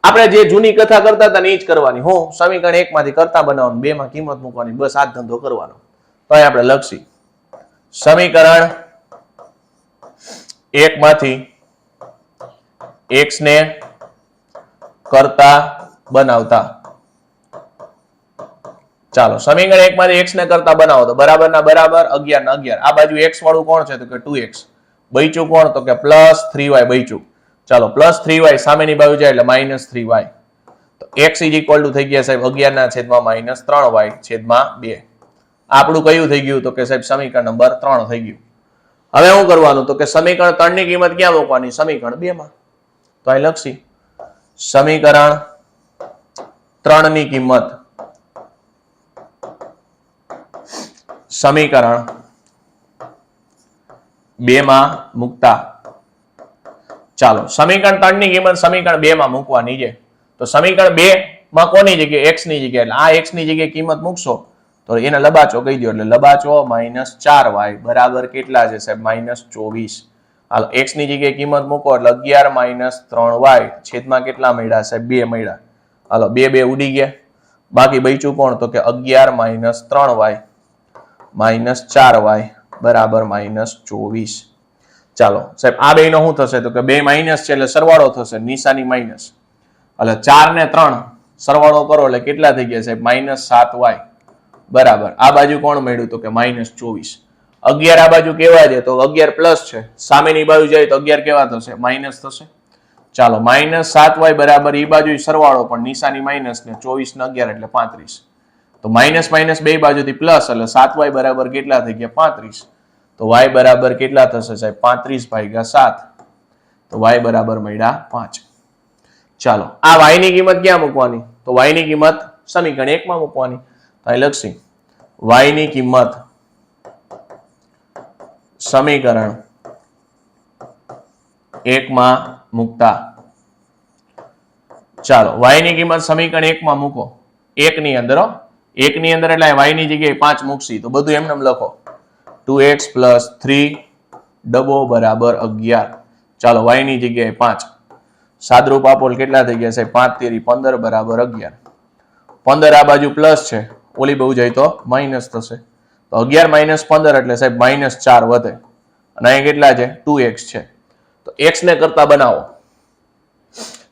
આપણે જે જૂની કથા કરતા હતા ને એ જ કરવાની. હું સમીકરણ 1 માંથી કરતા બનાવવાનું, 2 માં કિંમત મૂકવાની, બસ આ ધંધો કરવાનો. તો અહીં આપણે લખી સમીકરણ 1 માંથી x ને કરતા બનાવતા. ચાલો સમીકરણ 1 માંથી x ને કરતા બનાવો તો બરાબર ના બરાબર 11 ના 11. આ બાજુ x વાળું કોણ છે? તો કે 2x. બચ્યું કોણ? તો કે +3y બચ્યું. ચાલો +3y સામેની બાજુ જાય એટલે -3y. તો x = થઈ ગયા સાહેબ 11/-3y/2. આપણું કયું થઈ ગયું? તો કે સાહેબ સમીકરણ નંબર 3 થઈ ગયું. હવે શું કરવાનું? તો કે સમીકરણ 3 ની કિંમત ક્યાં મૂકવાની? સમીકરણ 2 માં. તો અહીં લખી સમીકરણ 3 ની કિંમત સમીકરણ 2 માં મૂકતા. ચાલો સમીકરણ 3 ની કિંમત સમીકરણ 2 માં મૂકવાની છે. તો સમીકરણ 2 માં કોની જગ્યાએ? x ની જગ્યાએ. એટલે આ x ની જગ્યાએ કિંમત મૂકશો તો એને લબાચો કહી દો. એટલે લબાચો -4y બરાબર કેટલા છે સાહેબ? -24. હાલો x ની જગ્યાએ કિંમત મૂકો એટલે 11 - 3y છેદમાં કેટલા મળ્યા સાહેબ? 2 મળ્યા. હાલો 2 ઉડી ગયા. બાકી બચ્યું કોણ? તો કે 11 - 3y -4y બરાબર -24. ચાલો સાહેબ આ બે નો શું થશે? તો કે 2 માઇનસ છે એટલે સરવાળો થશે, નિશાની માઇનસ. એટલે 4 ને 3 સરવાળો કરો એટલે કેટલા થઈ ગયા સાહેબ? -7y બરાબર. આ બાજુ કોણ મળ્યું? તો કે -24. 11 આ બાજુ કેવા છે? તો 11 પ્લસ છે. સામેની બાજુ જાય તો 11 કેવા થશે? માઇનસ થશે. ચાલો -7y બરાબર એ બાજુ સરવાળો પણ નિશાની માઇનસ ને 24 ને 11 એટલે 35. તો માઇનસ બે બાજુથી પ્લસ એટલે 7y બરાબર કેટલા થઈ ગયા? 35. તો y બરાબર કેટલા થશે સાહેબ? 35/7. તો y બરાબર મળ્યા 5. ચાલો આ y ની કિંમત ક્યાં મૂકવાની? તો y ની કિંમત સમીકરણ 1 માં મૂકવાની. અહીં લખી y ની કિંમત સમીકરણ 1 માં મૂકતા. ચાલો y ની કિંમત સમીકરણ 1 માં મૂકો. 1 ની અંદર 1 ની અંદર એટલે y ની જગ્યાએ 5 મૂકશી તો બધું એમને લખો. 2x + 3 બરાબર 11. ચાલો y ની જગ્યાએ 5 સાદરૂપ આપો કેટલા થઈ ગયા સાહેબ? 5 તેરી 15 બરાબર 11. 15 આ બાજુ પ્લસ છે, ઓલી બાજુ જાય તો માઇનસ થશે. તો 11 - 15 એટલે સાહેબ -4 વધે. અને અહીં કેટલા છે? 2x છે. તો x ને કરતા બનાવો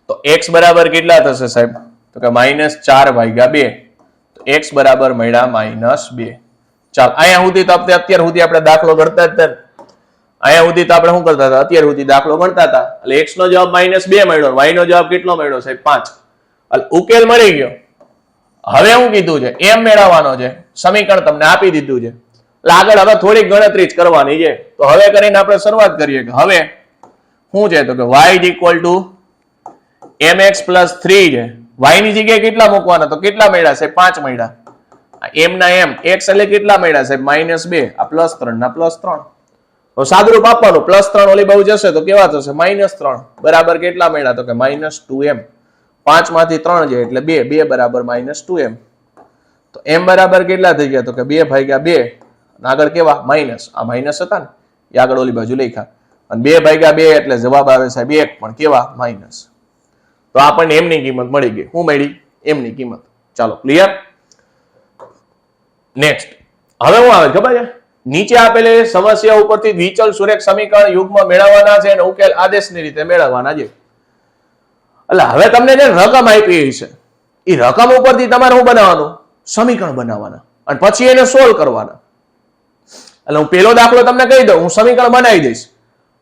તો x બરાબર કેટલા થશે સાહેબ? તો કે -4/2. તો x બરાબર મળ્યા -2. ચાલ અહીંયા સુધી તો અત્યાર સુધી આપણે દાખલો ગણતા જ હતા. અહીંયા સુધી તો આપણે શું કરતા હતા? અત્યાર સુધી દાખલો ગણતા હતા. એટલે x નો જવાબ -2 મળ્યો, y નો જવાબ કેટલો મળ્યો સાહેબ? 5. એટલે ઉકેલ મળી ગયો. હવે શું કીધું છે? એમ મેળવવાનો છે. સમીકરણ તમને આપી દીધું છે. એટલે આગળ હવે થોડીક ગણતરી જ કરવાની છે. તો હવે કરીને આપણે શરૂઆત કરીએ કે હવે શું છે? તો કે y mx + 3 છે. y ની જગ્યાએ કેટલા મૂકવાના? તો કેટલા મળ્યા સાહેબ? 5 મળ્યા. m ના m x એટલે કેટલા મળ્યા સાહેબ? -2. આ +3 ના +3. તો સાદરૂપ આપવાનું. +3 ઓલી બાજુ જશે તો કેવા થશે? -3 બરાબર કેટલા મળ્યા? તો કે -2m. 5 માંથી 3 છે એટલે 2 બરાબર -2m. તો m બરાબર કેટલા થઈ ગયા? તો કે 2/2 આગળ કેવા માઇનસ, આ માઇનસ હતા ને એ આગળ ઓલી બાજુ લખ્યા, અને 2/2 એટલે જવાબ આવે સાહેબ 1, પણ કેવા માઇનસ. તો આપણને એમની કિંમત મળી ગઈ. શું મળી? એમની કિંમત. ચાલો ક્લિયર. નેક્સ્ટ હવે શું આવે ખબર છે? નીચે આપેલી સમસ્યા ઉપરથી દ્વિચલ સુરેખ સમીકરણ યુગ્મ મેળવવાના છે અને ઉકેલ આદેશની રીતે મેળવવાના છે. એટલે હવે તમને જે રકમ આપી છે એ રકમ ઉપરથી તમારે શું બનાવવાનું? સમીકરણ બનાવવાના અને પછી એને સોલ્વ કરવાના. એટલે હું પેલો દાખલો તમને કહી દઉં, હું સમીકરણ બનાવી દઈશ,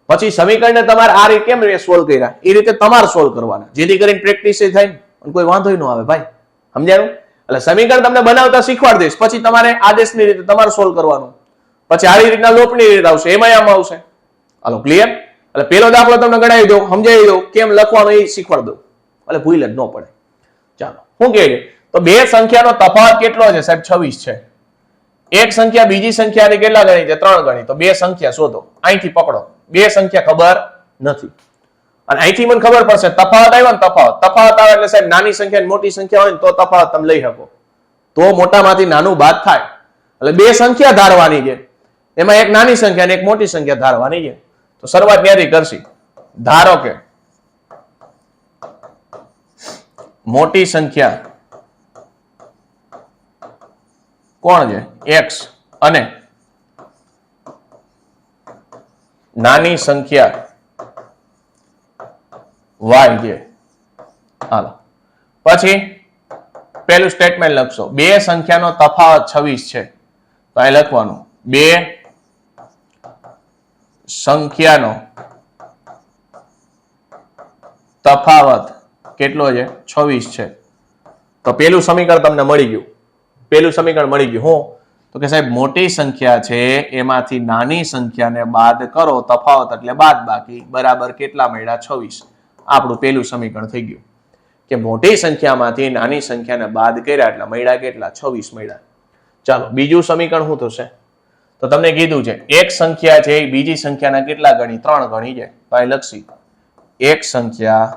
પછી સમીકરણને તમારે આ રીતે કેમ સોલ્વ કર્યા એ રીતે તમારે સોલ્વ કરવાના, જેથી કરીને પ્રેક્ટિસ થાય અને કોઈ વાંધો ન આવે ભાઈ. સમજાયું? એટલે સમીકરણ તમને બનાવતા શીખવાડી દઈશ, પછી તમારે આદેશની રીતે તમારે સોલ્વ કરવાનું, પછી આવી રીતના લોપની રીત આવશે, એમાં આમ આવશે. હાલો ક્લિયર. એટલે પેલો દાખલો તમને ગણાવી દઉં, સમજાવી દઉં, કેમ લખવાનું એ શીખવાડી દઉં, એટલે ભૂલ જ ન પડે. ચાલો શું કહે છે? તો બે સંખ્યાનો તફાવત કેટલો છે સાહેબ? 26 છે. એક સંખ્યા બીજી સંખ્યાને કેટલા ગણી છે? 3 ગણી. તો બે સંખ્યા શોધો. અહીંથી પકડો, બે સંખ્યા ખબર નથી અને અહીંથી મને ખબર પડશે તફાવત આવ્યો ને, તફાવત આવે એટલે સાહેબ નાની સંખ્યા ને મોટી સંખ્યા હોય ને તો તફાવત તમે લઈ શકો, તો મોટામાંથી નાનું બાદ થાય. એટલે બે સંખ્યા ધારવાની છે, એમાં એક નાની સંખ્યા ને એક મોટી સંખ્યા ધારવાની છે. તો શરૂઆત ક્યાંથી કરશી? ધારો કે મોટી સંખ્યા કોણ છે? x, અને નાની સંખ્યા y છે. હાલો પછી પેલું સ્ટેટમેન્ટ લખશો, બે સંખ્યાનો તફાવત 26 છે. તો અહીં લખવાનું બે સંખ્યાનો તફાવત કેટલો છે? 26 છે. તો પેલું સમીકરણ તમને મળી ગયું. પેલું સમીકરણ મળી ગયું. હું તો કે સાહેબ મોટી સંખ્યા છે એમાંથી નાની સંખ્યાને બાદ કરો, તફાવત એટલે બાદ બાકી, બરાબર કેટલા મળ્યા? 26. આપણું પેલું સમીકરણ થઈ ગયું કે મોટી સંખ્યામાંથી નાની સંખ્યાને બાદ કર્યા એટલે મળ્યા કેટલા? 26 મળ્યા. ચાલો બીજું સમીકરણ શું થશે? તો તમને કીધું છે એક સંખ્યા છે એ બીજી સંખ્યાના કેટલા ગણી? 3 ગણી છે. તો અહીં લખશી એક સંખ્યા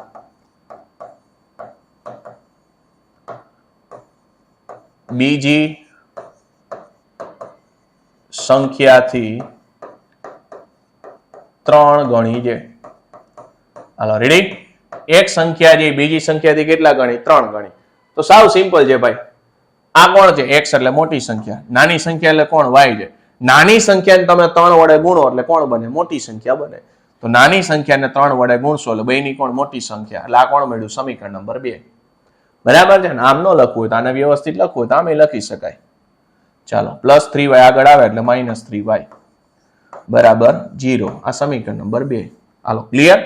બીજી સંખ્યાથી 3 ગણી છે. હાલો રેડી. એક સંખ્યા જે બીજી સંખ્યાથી કેટલા ગણી? 3 ગણી. તો સાવ સિમ્પલ છે ભાઈ. આ કોણ છે? x એટલે મોટી સંખ્યા, નાની સંખ્યા એટલે કોણ? y છે. નાની સંખ્યાને તમે 3 વડે ગુણો એટલે કોણ બને? મોટી સંખ્યા બને. તો નાની સંખ્યાને 3 વડે ગુણશો એટલે બેની કોણ? મોટી સંખ્યા. એટલે આ કોણ મળ્યું? સમીકરણ નંબર 2. બરાબર છે ને? આમ ન લખવું હોય તો આને વ્યવસ્થિત લખવું હોય તો આમે લખી શકાય. ચાલો +3y આગળ આવે એટલે -3y બરાબર 0. આ સમીકરણ નંબર 2. હાલો ક્લિયર.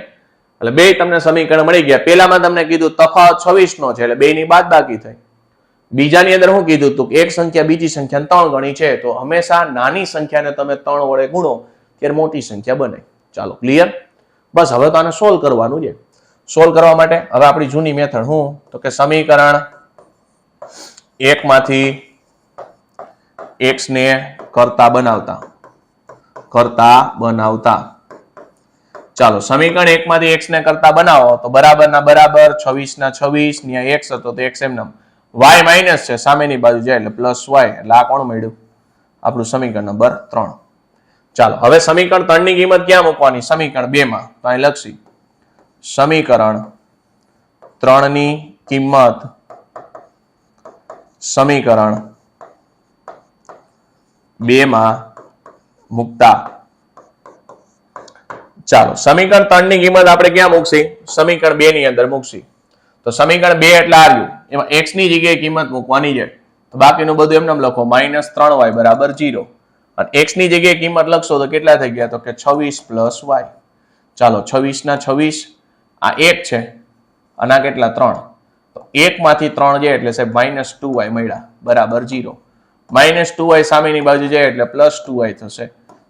એટલે બે તમને સમીકરણ મળી ગયા. પેલામાં તમને કીધું તફાવત 26 નો છે એટલે બે ની બાદબાકી થઈ. બીજાની અંદર શું કીધું તું? એક સંખ્યા બીજી સંખ્યાને 3 ગણી છે, તો હંમેશા નાની સંખ્યાને તમે 3 વડે ગુણો ત્યારે મોટી સંખ્યા બને. ચાલો ક્લિયર. બસ હવે તો આને સોલ્વ કરવાનું છે. સોલ્વ કરવા માટે હવે આપણી જૂની મેથડ શું? તો કે સમીકરણ 1 માંથી x ને કરતા બનાવતા. ચાલો સમીકરણ 1 માંથી x ને કરતા બનાવો તો બરાબર ના બરાબર 26 ના 26 ને x હતો તો x એમ y માઇનસ છે, સામેની બાજુ જાય એટલે +y. એટલે આ કોણ મળ્યું? આપણું સમીકરણ નંબર 3. ચાલો હવે સમીકરણ 3 ની કિંમત ક્યાં મૂકવાની? સમીકરણ 2 માં. તો અહીં લખશી સમીકરણ 3 ની કિંમત સમીકરણ 2 માં મૂકતા. ચાલો સમીકરણ 3 ની કિંમત આપણે ક્યાં મૂકશી? સમીકરણ 2 ની અંદર મૂકશી. તો સમીકરણ 2 એટલે આવ્યું, એમાં x ની જગ્યાએ કિંમત મૂકવાની છે. તો બાકીનું બધું એમને લખો -3y બરાબર 0. અને x ની જગ્યાએ કિંમત લખશો તો કેટલા થઈ ગયા? તો કે 26 + y. ચાલો 26 ના 26, આ 1 છે અને આ કેટલા? 3. તો 1 માંથી 3 જાય એટલે સાહેબ -2y મળ્યા બરાબર 0. -2y સામેની બાજુ જાય એટલે +2y થશે.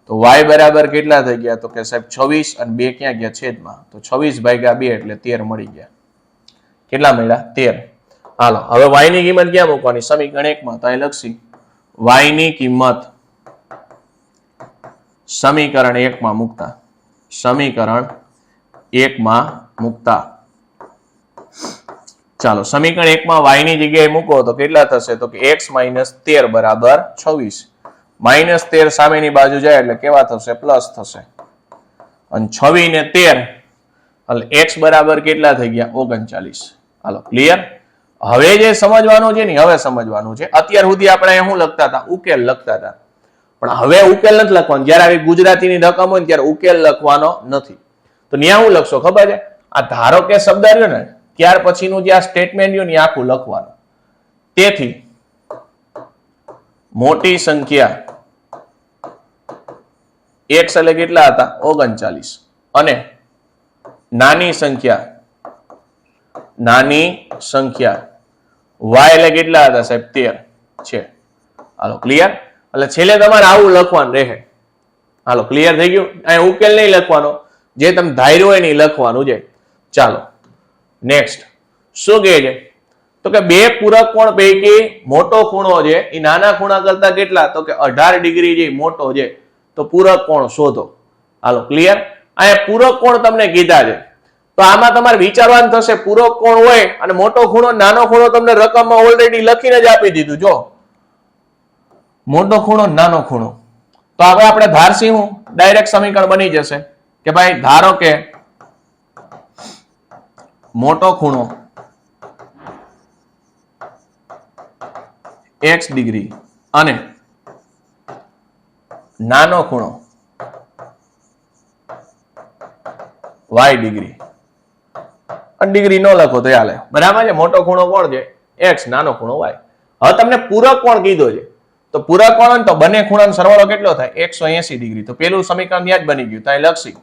તો y બરાબર કેટલા થઈ ગયા? તો કે સાહેબ 26 અને 2 ક્યાં ગયા? છેદમાં. તો 26/2 એટલે 13 મળી ગયા. કેટલા મળ્યા? 13. હાલો હવે y ની કિંમત ક્યાં મૂકવાની? સમીકરણ 1 માં. તો અહીં લખશી y ની કિંમત સમીકરણ 1 માં મૂકતા. સમીકરણ 1 માં મૂકતા. ચાલો સમીકરણ 1 માં y ની જગ્યાએ મૂકો તો કેટલા થશે? તો કે x - 13 બરાબર 26. -13 સામેની બાજુ જાય એટલે કેવા થશે? પ્લસ થશે. અને 26 ને 13 એટલે x બરાબર કેટલા થઈ ગયા? 39. હાલો ક્લિયર. હવે જે સમજવાનું છે ને હવે સમજવાનું છે. અત્યાર સુધી આપણે અહીંયા શું લખતા હતા? ઉકેલ લખતા હતા. પણ હવે ઉકેલ નથી લખવાનો. જયારે આવી ગુજરાતીની રકમ હોય ત્યારે ઉકેલ લખવાનો નથી. તો ન્યા શું લખશો ખબર છે? આ ધારો કે શબ્દ રહ્યો ને ત્યાર પછીનું જે આ સ્ટેટમેન્ટ રહ્યું ને આખું લખવાનું. તેથી મોટી સંખ્યા x એટલે કેટલા હતા? 39. અને નાની સંખ્યા y એટલે કેટલા હતા સાહેબ? 13 છે. હાલો ક્લિયર. એટલે છેલ્લે તમારે આવું લખવાનું રહે. હાલો ક્લિયર થઈ ગયું. અહીંયા ઉકેલ નહીં લખવાનો, જે તમે ધાર્યું હોય નહીં લખવાનું છે. ચાલો નેક્સ્ટ શું કહે છે? તો કે બે પૂરક કોણ પૈકી મોટો ખૂણો છે એ નાના ખૂણા કરતા કેટલા? તો કે 18 ડિગ્રી જે મોટો છે. તો પૂરક કોણ શોધો. હાલો ક્લિયર. અહીંયા પૂરક કોણ તમને કીધા છે. તો આમાં તમારે વિચારવાનું થશે પૂરક કોણ હોય અને મોટો ખૂણો નાનો ખૂણો તમને રકમમાં ઓલરેડી લખીને જ આપી દીધું. જો મોટો ખૂણો નાનો ખૂણો. તો હવે આપણે ધારસી હું ડાયરેક્ટ સમીકરણ બની જશે કે ભાઈ ધારો કે મોટો ખૂણો x ડિગ્રી અને નાનો ખૂણો y ડિગ્રી. ડિગ્રી ન લખો તો ચાલે. બરાબર છે. મોટો ખૂણો કોણ છે? x, નાનો ખૂણો y. હવે તમને પૂરક કોણ કીધો છે. તો પૂરક કોણ તો બંને ખૂણાનો સરવાળો કેટલો થાય? 180 ડિગ્રી. તો પેલું સમીકરણ યાદ બની ગયું. ત્યાં લખશી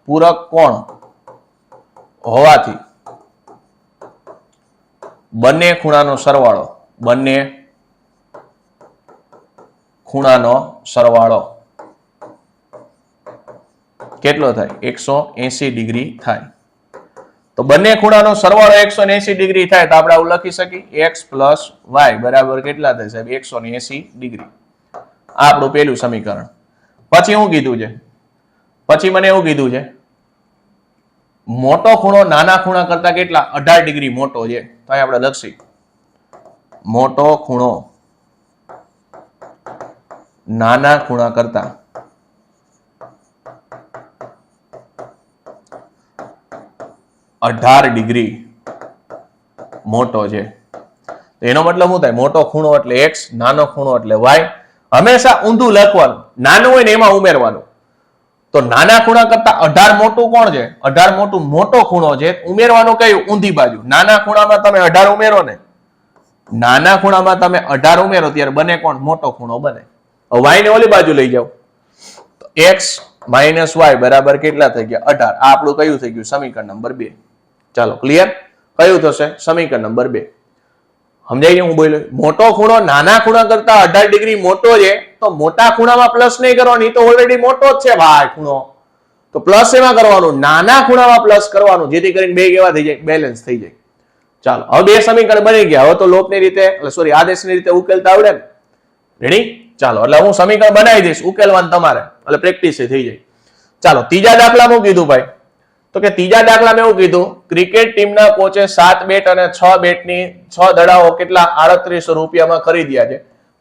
પૂરક કોણ હોવાથી બંને ખૂણાનો સરવાળો કેટલો થાય? 180 ડિગ્રી થાય. તો બંને ખૂણાનો સરવાળો 180 ડિગ્રી થાય તો આપણે આવું લખી શકીએ x પ્લસ y બરાબર કેટલા થાય સાહેબ? 180 ડિગ્રી. આ આપણું પેલું સમીકરણ. પછી શું કીધું છે? પછી મને એવું કીધું છે મોટો ખૂણો નાના ખૂણા કરતા કેટલા? 18 ડિગ્રી મોટો છે. તો અહીં આપણે લખી મોટો ખૂણો નાના ખૂણા કરતા 18 ડિગ્રી મોટો છે. એનો મતલબ શું થાય? મોટો ખૂણો એટલે x, નાનો ખૂણો એટલે y. હંમેશા ઊંધું લખવાનું. નાનું હોય ને એમાં ઉમેરવાનું. તો નાના ખૂણા કરતા 18 મોટું કોણ છે? 18 મોટું મોટો ખૂણો છે. ઉમેરવાનું કયું? ઊંધી બાજુ. નાના ખૂણામાં તમે 18 ઉમેરો ને, નાના ખૂણામાં તમે 18 ઉમેરો ત્યારે બને કોણ? મોટો ખૂણો બને. y ને ઓલી બાજુ લઈ જાઓ તો x માઇનસ y બરાબર કેટલા થઈ ગયા? 18. આ આપણું કયું થઈ ગયું? સમીકરણ નંબર 2. ચાલો ક્લિયર. કયું થશે? સમીકરણ નંબર 2. સમજાય ગયું હું બોલ્યો? મોટો ખૂણો નાના ખૂણા કરતા 18 ડિગ્રી મોટો છે. તો મોટા ખૂણામાં પ્લસ નહીં કરવાનું, એ તો ઓલરેડી મોટો જ છે ભાઈ ખૂણો. તો પ્લસ એમાં કરવાનું, નાના ખૂણામાં પ્લસ કરવાનું, જેથી કરીને બે કેવા થઈ જાય? બેલેન્સ થઈ જાય. ચાલો હવે બે સમીકરણ બની ગયા. હવે તો લોપની રીતે સોરી આદેશની રીતે ઉકેલતા આવડે ને? રેડી? ચાલો એટલે હું સમીકરણ બનાવી દઈશ, ઉકેલવાનું તમારે, એટલે પ્રેક્ટિસ થઈ જાય. ચાલો ત્રીજા દાખલામાં કીધું ભાઈ, તો કે ત્રીજા દાખલામાં એવું કીધું ક્રિકેટ ટીમના કોચે 7 બેટ અને 6 બેટની 6 દડાઓ કેટલા? 3800 રૂપિયામાં ખરીદ્યા છે.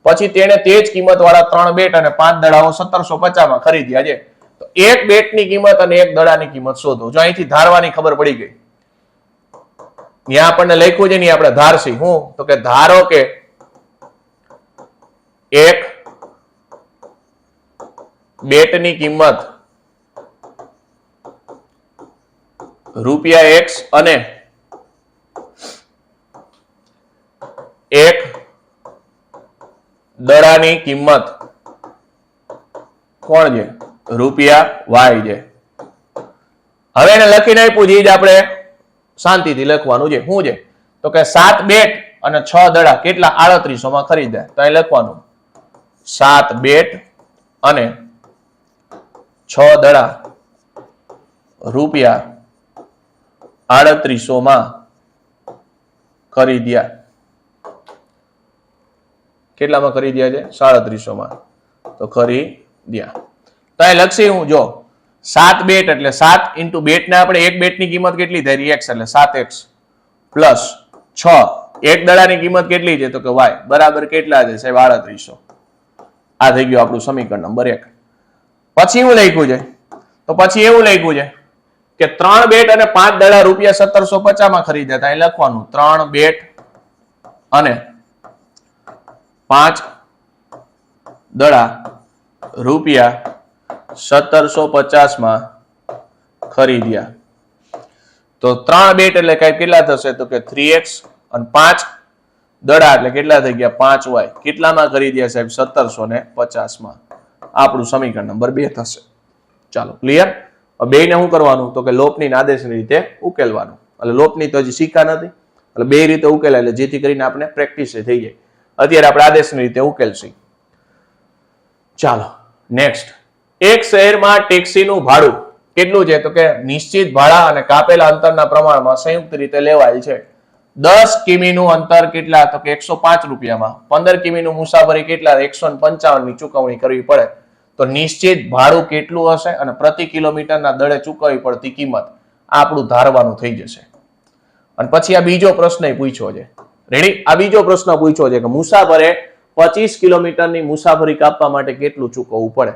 પછી તેણે તે જ કિંમત વાળા 3 બેટ અને 5 દડાઓ 1750 માં ખરીદ્યા છે. તો એક બેટની કિંમત અને એક દડાની કિંમત શોધો. જો અહીંથી ધારવાની ખબર પડી ગઈ. ત્યાં આપણને લખ્યું છે નહીં, આપણે ધારસી હું તો કે ધારો કે એક બેટની કિંમત રૂપિયા x અને એક દડાની કિંમત કોણ છે? રૂપિયા y છે. હવે એને લખીને આપ્યું છે, જ આપણે શાંતિથી લખવાનું છે. શું છે? તો કે 7 બેટ અને 6 દડા કેટલા? 3800 માં ખરીદ્યા. તો અહીં લખવાનું 7 બેટ અને 6 દડા રૂપિયા 3800 માં ખરીદ્યા. કેટલામાં ખરીદ્યા છે? 3700 માં. તો ખરીદ્યા. તો અહીં લખશે હું જો 7 બેટ એટલે 7 ઇન્ટુ બેટ ને આપણે એક બેટની કિંમત કેટલી થાય? x એટલે 7x પ્લસ 6 એક દડાની કિંમત કેટલી છે? તો કે y બરાબર કેટલા છે સાહેબ? 3800. આ થઈ ગયું આપણું સમીકરણ નંબર 1. પછી એવું લખ્યું છે તો પછી એવું લખ્યું છે કે 3 બેટ અને 5 દડા રૂપિયા 1750 માં ખરીદ્યા હતા. એ લખવાનું 3 બેટ અને 5 દડા રૂપિયા 1750 માં ખરીદ્યા. તો 3 બેટ એટલે કેટલા થશે તો કે 3x અને 5 દડા એટલે કેટલા થઈ ગયા 5y. કેટલામાં ખરીદ્યા સાહેબ 1750 માં. આપણું સમીકરણ નંબર 2 થશે. ચાલો ક્લિયર. બે ને શું કરવાનું તો કે લોપની આદેશની રીતે ઉકેલવાનું. એટલે લોપની તો હજી શીખા નથી એટલે બે રીતે ઉકેલાય એટલે જેથી કરીને આપણે પ્રેક્ટિસ થઈ જાય. અત્યારે આપણે આદેશની રીતે ઉકેલશી. ચાલો નેક્સ્ટ. એક શહેરમાં ટેક્સીનું ભાડું કેટલું છે તો કે નિશ્ચિત ભાડા અને કાપેલા અંતરના પ્રમાણમાં સંયુક્ત રીતે લેવાયેલ છે. 10 કિમીનું અંતર કેટલા તો કે 105 રૂપિયામાં. 15 કિમીનું મુસાફરી કેટલા 155 ની ચૂકવણી કરવી પડે. તો નિશ્ચિત ભાડું કેટલું હશે અને પ્રતિ કિલોમીટરના દરે ચૂકવવી પડતી કિંમત આપણું ધારવાનું થઈ જશે. અને પછી આ બીજો પ્રશ્ન પૂછ્યો છે. રેડી. આ બીજો પ્રશ્ન પૂછ્યો છે કે મુસાફરે 25 કિલોમીટરની મુસાફરી કાપવા માટે કેટલું ચૂકવવું પડે.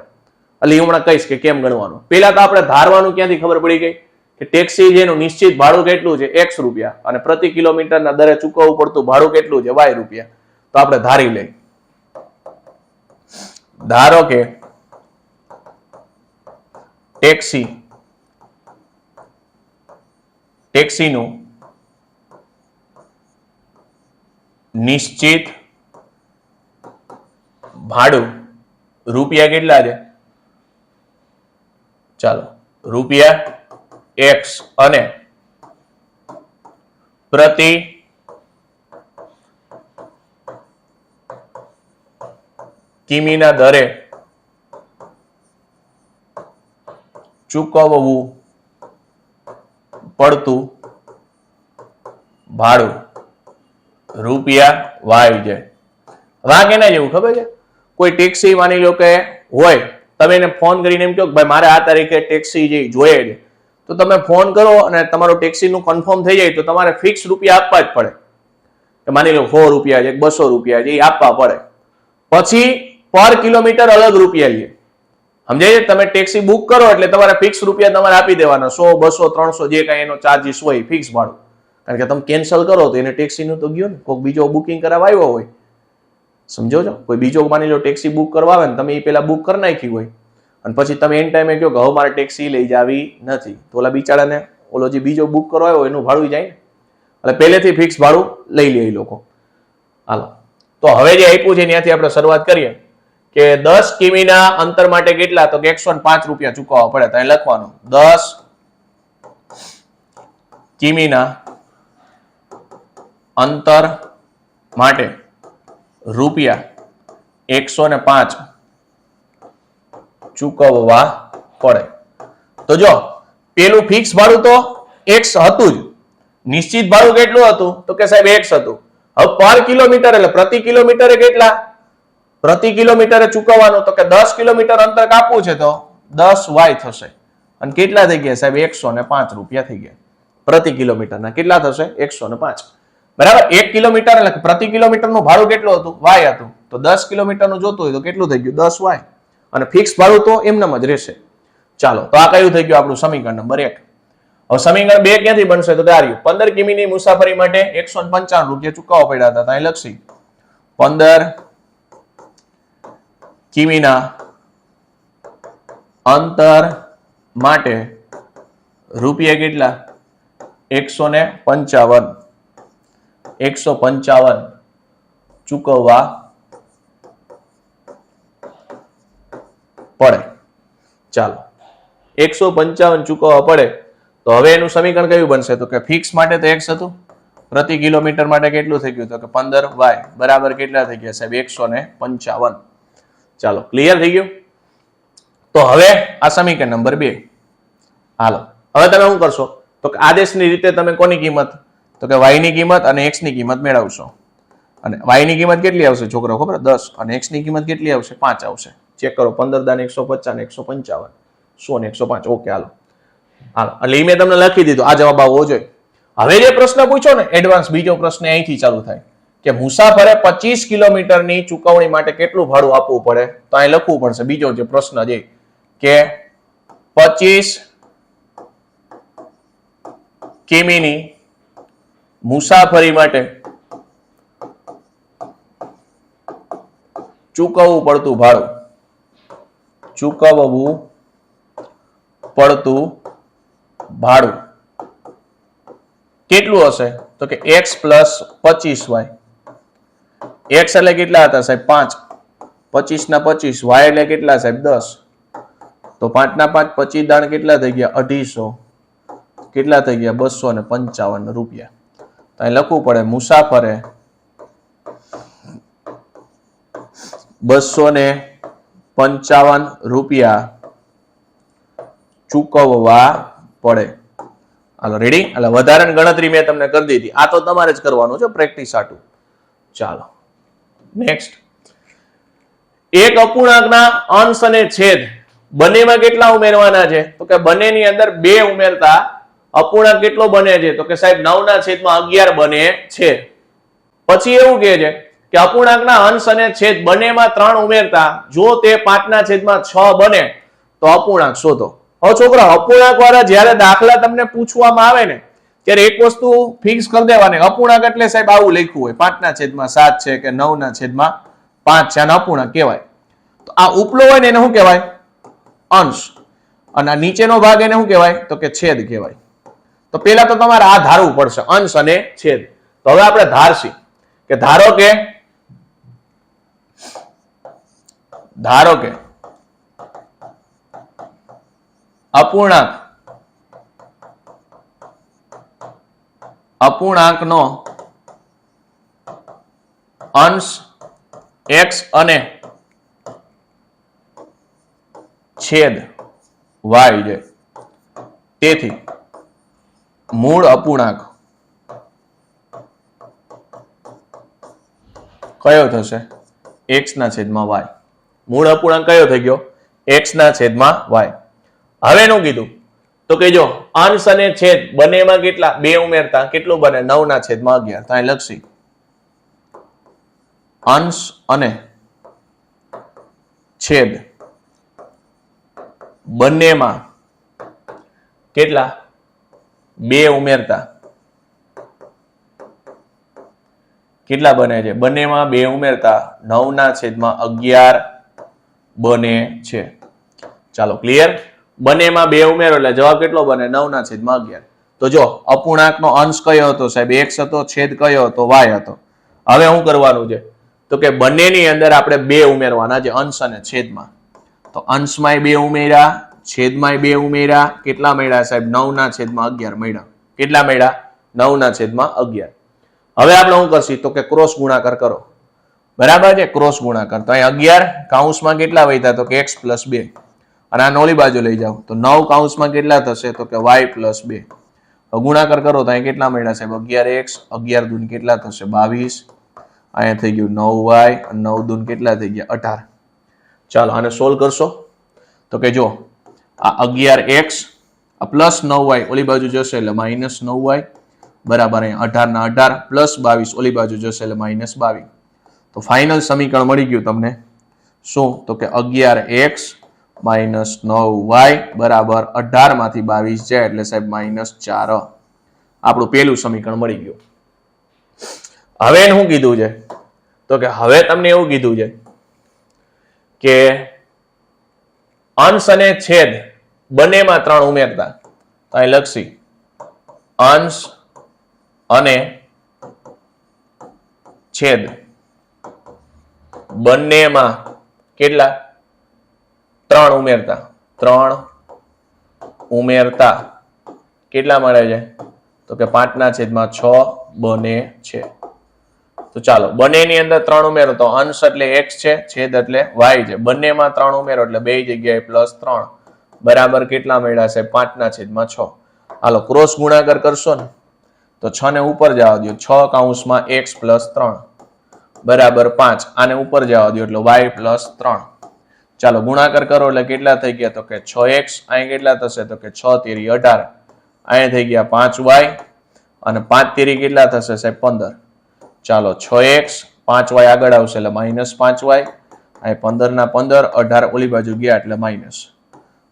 એટલે હું હમણાં કહીશ કે કેમ ગણવાનું. પેલા તો આપણે ધારવાનું ક્યાંથી ખબર પડી ગઈ કે ટેક્સી જેનું નિશ્ચિત ભાડું કેટલું છે x રૂપિયા અને પ્રતિ કિલોમીટરના દરે ચૂકવવું પડતું ભાડું કેટલું છે y રૂપિયા. તો આપણે ધારી લઈએ. ધારો કે ટેક્સીનું નિશ્ચિત ભાડું રૂપિયા કેટલા છે ચાલો રૂપિયા x અને પ્રતિ કિમીના દરે ચૂકવવું પડતું ભાડું રૂપિયા y છે. વાંક એના જેવું ખબર છે. કોઈ ટેક્સી માની લો કે હોય તમે એને ફોન કરીને એમ કહો કે ભાઈ મારે આ તારીખે ટેક્સી જે જોઈએ છે તો તમે ફોન કરો અને તમારો ટેક્સીનું કન્ફર્મ થઈ જાય તો તમારે ફિક્સ રૂપિયા આપવા જ પડે. માની લો 100 રૂપિયા છે 200 રૂપિયા છે એ આપવા પડે. પછી પર કિલોમીટર અલગ રૂપિયા લે. સમજાય છે. તમે ટેક્સી બુક કરો એટલે તમારે ફિક્સ રૂપિયા તમારે આપી દેવાના 100 200 300 જે કાંઈ એનો ચાર્જીસ હોય ફિક્સ ભાડું. કારણ કે તમે કેન્સલ કરો તો એને ટેક્સીનું તો ગયો ને કોઈ બીજો બુકિંગ કરાવવા આવ્યો હોય. સમજો છો. કોઈ બીજો માની લો ટેક્સી બુક કરવા આવે ને તમે એ પેલા બુક કરી નાખી હોય અને પછી તમે એન ટાઈમે કહો કે હવે મારે ટેક્સી લઈ જાવી નથી તો ઓલા બિચારાને ઓલો જે બીજો બુક કરવા આવ્યો એનું ભાડું જાય ને એટલે પહેલેથી ફિક્સ ભાડું લઈ લે એ લોકો. હાલો તો હવે જે આપ્યું છે ત્યાંથી આપણે શરૂઆત કરીએ કે 10 કિમીના અંતર માટે કેટલા તો કે 105 રૂપિયા ચૂકવવા પડે. તો અહીં લખવાનું 10 કિમીના અંતર માટે રૂપિયા 105 ચૂકવવા પડે. તો જો પેલું ફિક્સ ભાડું તો x હતું જ. નિશ્ચિત ભાડું કેટલું હતું તો કે સાહેબ x હતું. હવે પર કિલોમીટર એટલે પ્રતિ કિલોમીટરે કેટલા પ્રતિ કિલોમીટરે ચૂકવવાનું તો કે 10 કિલોમીટર અંતર કાપવું છે તો 10y થશે. અને કેટલા થઈ ગયા સાહેબ 105 રૂપિયા થઈ ગયા પ્રતિ કિલોમીટરના. કેટલા થશે 105 બરાબર. 1 કિલોમીટર એટલે પ્રતિ કિલોમીટરનું ભાડું કેટલું હતું y હતું. તો 10 કિલોમીટરનું જોતું હોય તો કેટલું થઈ ગયું 10y અને ફિક્સ ભાડું તો એમનામ જ રહેશે. ચાલો તો આ કયું થઈ ગયું આપણું સમીકરણ નંબર 1. હવે સમીકરણ 2 ક્યાંથી બનશે તો કે 15 કિમીની મુસાફરી માટે 155 રૂપિયા ચૂકવવા પડ્યા હતા. અહીં લખશી 15 કિમીના અંતર માટે રૂપિયા કેટલા 155 ચૂકવવા પડે. ચાલો 155 ચૂકવવા પડે તો હવે એનું સમીકરણ કયું બનશે તો કે ફિક્સ માટે તો x હતું પ્રતિ કિલોમીટર માટે કેટલું થઈ ગયું તો કે 15y બરાબર કેટલા થઈ ગયા સાહેબ 155. ચાલો ક્લિયર થઈ ગયું. તો હવે આ સમીકરણ નંબર 2. હાલો હવે તમે શું કરશો તો કે આદેશની રીતે તમે કોની કિંમત તો કે y ની કિંમત અને x ની કિંમત મેળવશો. અને y ની કિંમત કેટલી આવશે છોકરો ખબર 10 અને x ની કિંમત કેટલી આવશે 5 આવશે. ચેક કરો 15 દાન 150 ને 155 100 ને 105. ઓકે હાલો એટલે એ મેં તમને લખી દીધું. આ જવાબ આવવો જોઈએ. હવે જે પ્રશ્ન પૂછો ને એડવાન્સ બીજો પ્રશ્ન અહીંથી ચાલુ થાય કે મુસાફરે 25 કિલોમીટરની ચૂકવણી માટે કેટલું ભાડું આપવું પડે? તો અહીં લખવું પડશે બીજો જે પ્રશ્ન છે કે 25 કિમીની મુસાફરી માટે ચૂકવવું પડતું ભાડું કેટલું હશે? તો કે x પ્લસ 25y. x એટલે કેટલા હતા સાહેબ? 5. 25 ના 25, y એટલે કેટલા સાહેબ? 10. તો 5 ના 5 25 દાણ કેટલા થઈ ગયા? 250. કેટલા થઈ ગયા? 255 રૂપિયા. તો અહીં લખવું પડે મુસાફરે 255 રૂપિયા ચૂકવવા પડે. હાલો રેડી? એટલે વધારાની ગણતરી મેં તમને કરી દીધી. આ તો તમારે જ કરવાનું છે પ્રેક્ટિસ આટું. ચાલો નેક્સ્ટ. એક અપૂર્ણાંકના અંશ અને છેદ બંનેમાં કેટલા ઉમેરવાના છે? તો કે બંનેની અંદર 2 ઉમેરતા અપૂર્ણાંક કેટલો બને છે? તો કે સાહેબ 9/11 બને છે. પછી એવું કહે છે કે અપૂર્ણાંકના અંશ અને છેદ બંનેમાં 3 ઉમેરતા જો તે 5/6 બને તો અપૂર્ણાંક શોધો. હવે છોકરા અપૂર્ણાંક વાળા જ્યારે દાખલા તમને પૂછવામાં આવે ને ત્યારે એક વસ્તુ ફિક્સ કરી દેવાની. અપૂર્ણાંક એટલે સાહેબ આવું લખ્યું હોય 5/7 છે કે 9/5 છે અને અપૂર્ણાંક કહેવાય. તો આ ઉપલો હોય ને એને શું કહેવાય? અંશ. અને આ નીચેનો ભાગ એને શું કહેવાય? તો કે છેદ કહેવાય. તો પેલા તો તમારે આ ધારવું પડશે અંશ અને છેદ. તો હવે આપણે ધારશી કે ધારો કે અપૂર્ણાંકનો અંશ x અને છેદ y છે. તેથી મૂળ અપૂર્ણાંક કયો થશે? x ના છેદમાં y. મૂળ અપૂર્ણાંક કયો થઈ ગયો? x ના છેદમાં y. હવે એનું કીધું તો કે જો અંશ અને છેદ બંનેમાં કેટલા 2 ઉમેરતા કેટલું બને? 9/11. તો અહીં લખશી અંશ અને છેદ બંનેમાં કેટલા 2 ઉમેરતા કેટલા બને છે? બંનેમાં 2 ઉમેરતા 9/11 બને છે. ચાલો ક્લિયર? બંનેમાં 2 ઉમેરો એટલે જવાબ કેટલો બને? 9/11. તો જો અપૂર્ણાંકનો અંશ કયો હતો સાહેબ? x હતો. છેદ કયો હતો? y હતો. હવે શું કરવાનું છે? તો કે બંનેની અંદર આપણે 2 ઉમેરવાના છે અંશ અને છેદમાં. તો અંશમાંય 2 ઉમેર્યા, છેદમાંય 2 ઉમેર્યા. કેટલા મળ્યા સાહેબ? 9/11 મળ્યા. કેટલા મળ્યા? 9/11. હવે આપણે શું કરશું? તો કે ક્રોસ ગુણાકાર કરો. બરાબર છે? ક્રોસ ગુણાકાર. તો અહીં 11 કૌંસમાં કેટલા વધ્યા? તો કે x પ્લસ 2. અને આ ઓલી બાજુ લઈ જાઓ તો 9 કૌંસમાં કેટલા થશે? તો કે y પ્લસ 2. ગુણાકાર કરો તો અહીં કેટલા મળ્યા સાહેબ? 11x. 11 દૂન કેટલા થશે? 22. અહીંયા થઈ ગયું 9y. 9 દૂન કેટલા થઈ ગયા? 18. ચાલો આને સોલ્વ કરશો તો કે જો આ 11x આ પ્લસ 9y ઓલી બાજુ જશે એટલે માઇનસ 9y બરાબર અહીંયા 18 ના 18 પ્લસ 22 ઓલી બાજુ જશે એટલે માઇનસ 22. તો ફાઇનલ સમીકરણ મળી ગયું તમને. શું? તો કે 11x માઇનસ 9y બરાબર 18 માંથી 22 જાય એટલે સાહેબ -4. આપણું પેલું સમીકરણ મળી ગયું. હવે એને શું કીધું છે? તો કે હવે તમને એવું કીધું છે કે અંશ અને છેદ બંનેમાં 3 ઉમેરતા. તો અહીં લખશી અંશ અને છેદ બંનેમાં કેટલા 3 ઉમેરતા. 3 ઉમેરતા કેટલા મળે છે? તો કે 5/6 બને છે. તો ચાલો બંનેની અંદર 3 ઉમેરો તો અંશ એટલે x છે, છેદ એટલે y છે. બંનેમાં 3 ઉમેરો એટલે બે જગ્યાએ +3 બરાબર કેટલા મળ્યા છે? 5/6. હાલો ક્રોસ ગુણાકાર કરશો ને તો 6 ને ઉપર જવા દો. 6 કૌંસમાં x + 3 બરાબર 5. આને ઉપર જવા દો એટલે y + 3. ચાલો ગુણાકાર કરો એટલે કેટલા થઈ ગયા? તો કે 6x. અહીં કેટલા થશે? તો કે 6 તેરી 18. અહીંયા થઈ ગયા 5y અને 5 તેરી કેટલા થશે સાહેબ? 15. ચાલો 6x 5y આગળ આવશે એટલે -5y, અહીં 15 ના 15, 18 ઓલી બાજુ ગયા એટલે માઇનસ.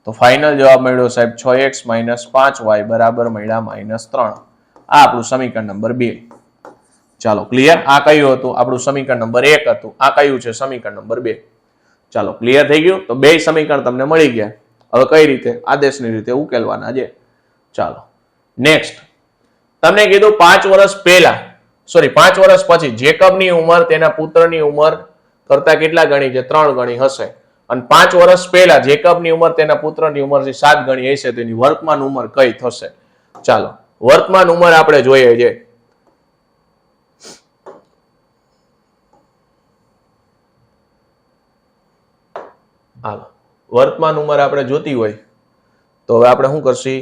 તો ફાઇનલ જવાબ મળ્યો સાહેબ 6x - 5y બરાબર મળ્યા -3. આ આપણું સમીકરણ નંબર 2. ચાલો ક્લિયર. આ કયું હતું? આપણું સમીકરણ નંબર 1 હતું. આ કયું છે? સમીકરણ નંબર 2. ચાલો ક્લિયર થઈ ગયું. તો બે સમીકરણ તમને મળી ગયા. હવે કઈ રીતે? આદેશની રીતે ઉકેલવાના છે. ચાલો નેક્સ્ટ તમને કીધું 5 વર્ષ પહેલા 5 વર્ષ પછી જેકબની ઉંમર તેના પુત્રની ઉંમર કરતા કેટલા ગણી છે? 3 ગણી હશે. અને 5 વર્ષ પહેલા જેકબની ઉંમર તેના પુત્રની ઉંમરથી 7 ગણી હશે તો એની વર્તમાન ઉંમર કઈ થશે? ચાલો વર્તમાન ઉંમર આપણે જોઈએ છે. હાલો વર્તમાન ઉંમર આપણે જોતી હોય તો હવે આપણે શું કરશી?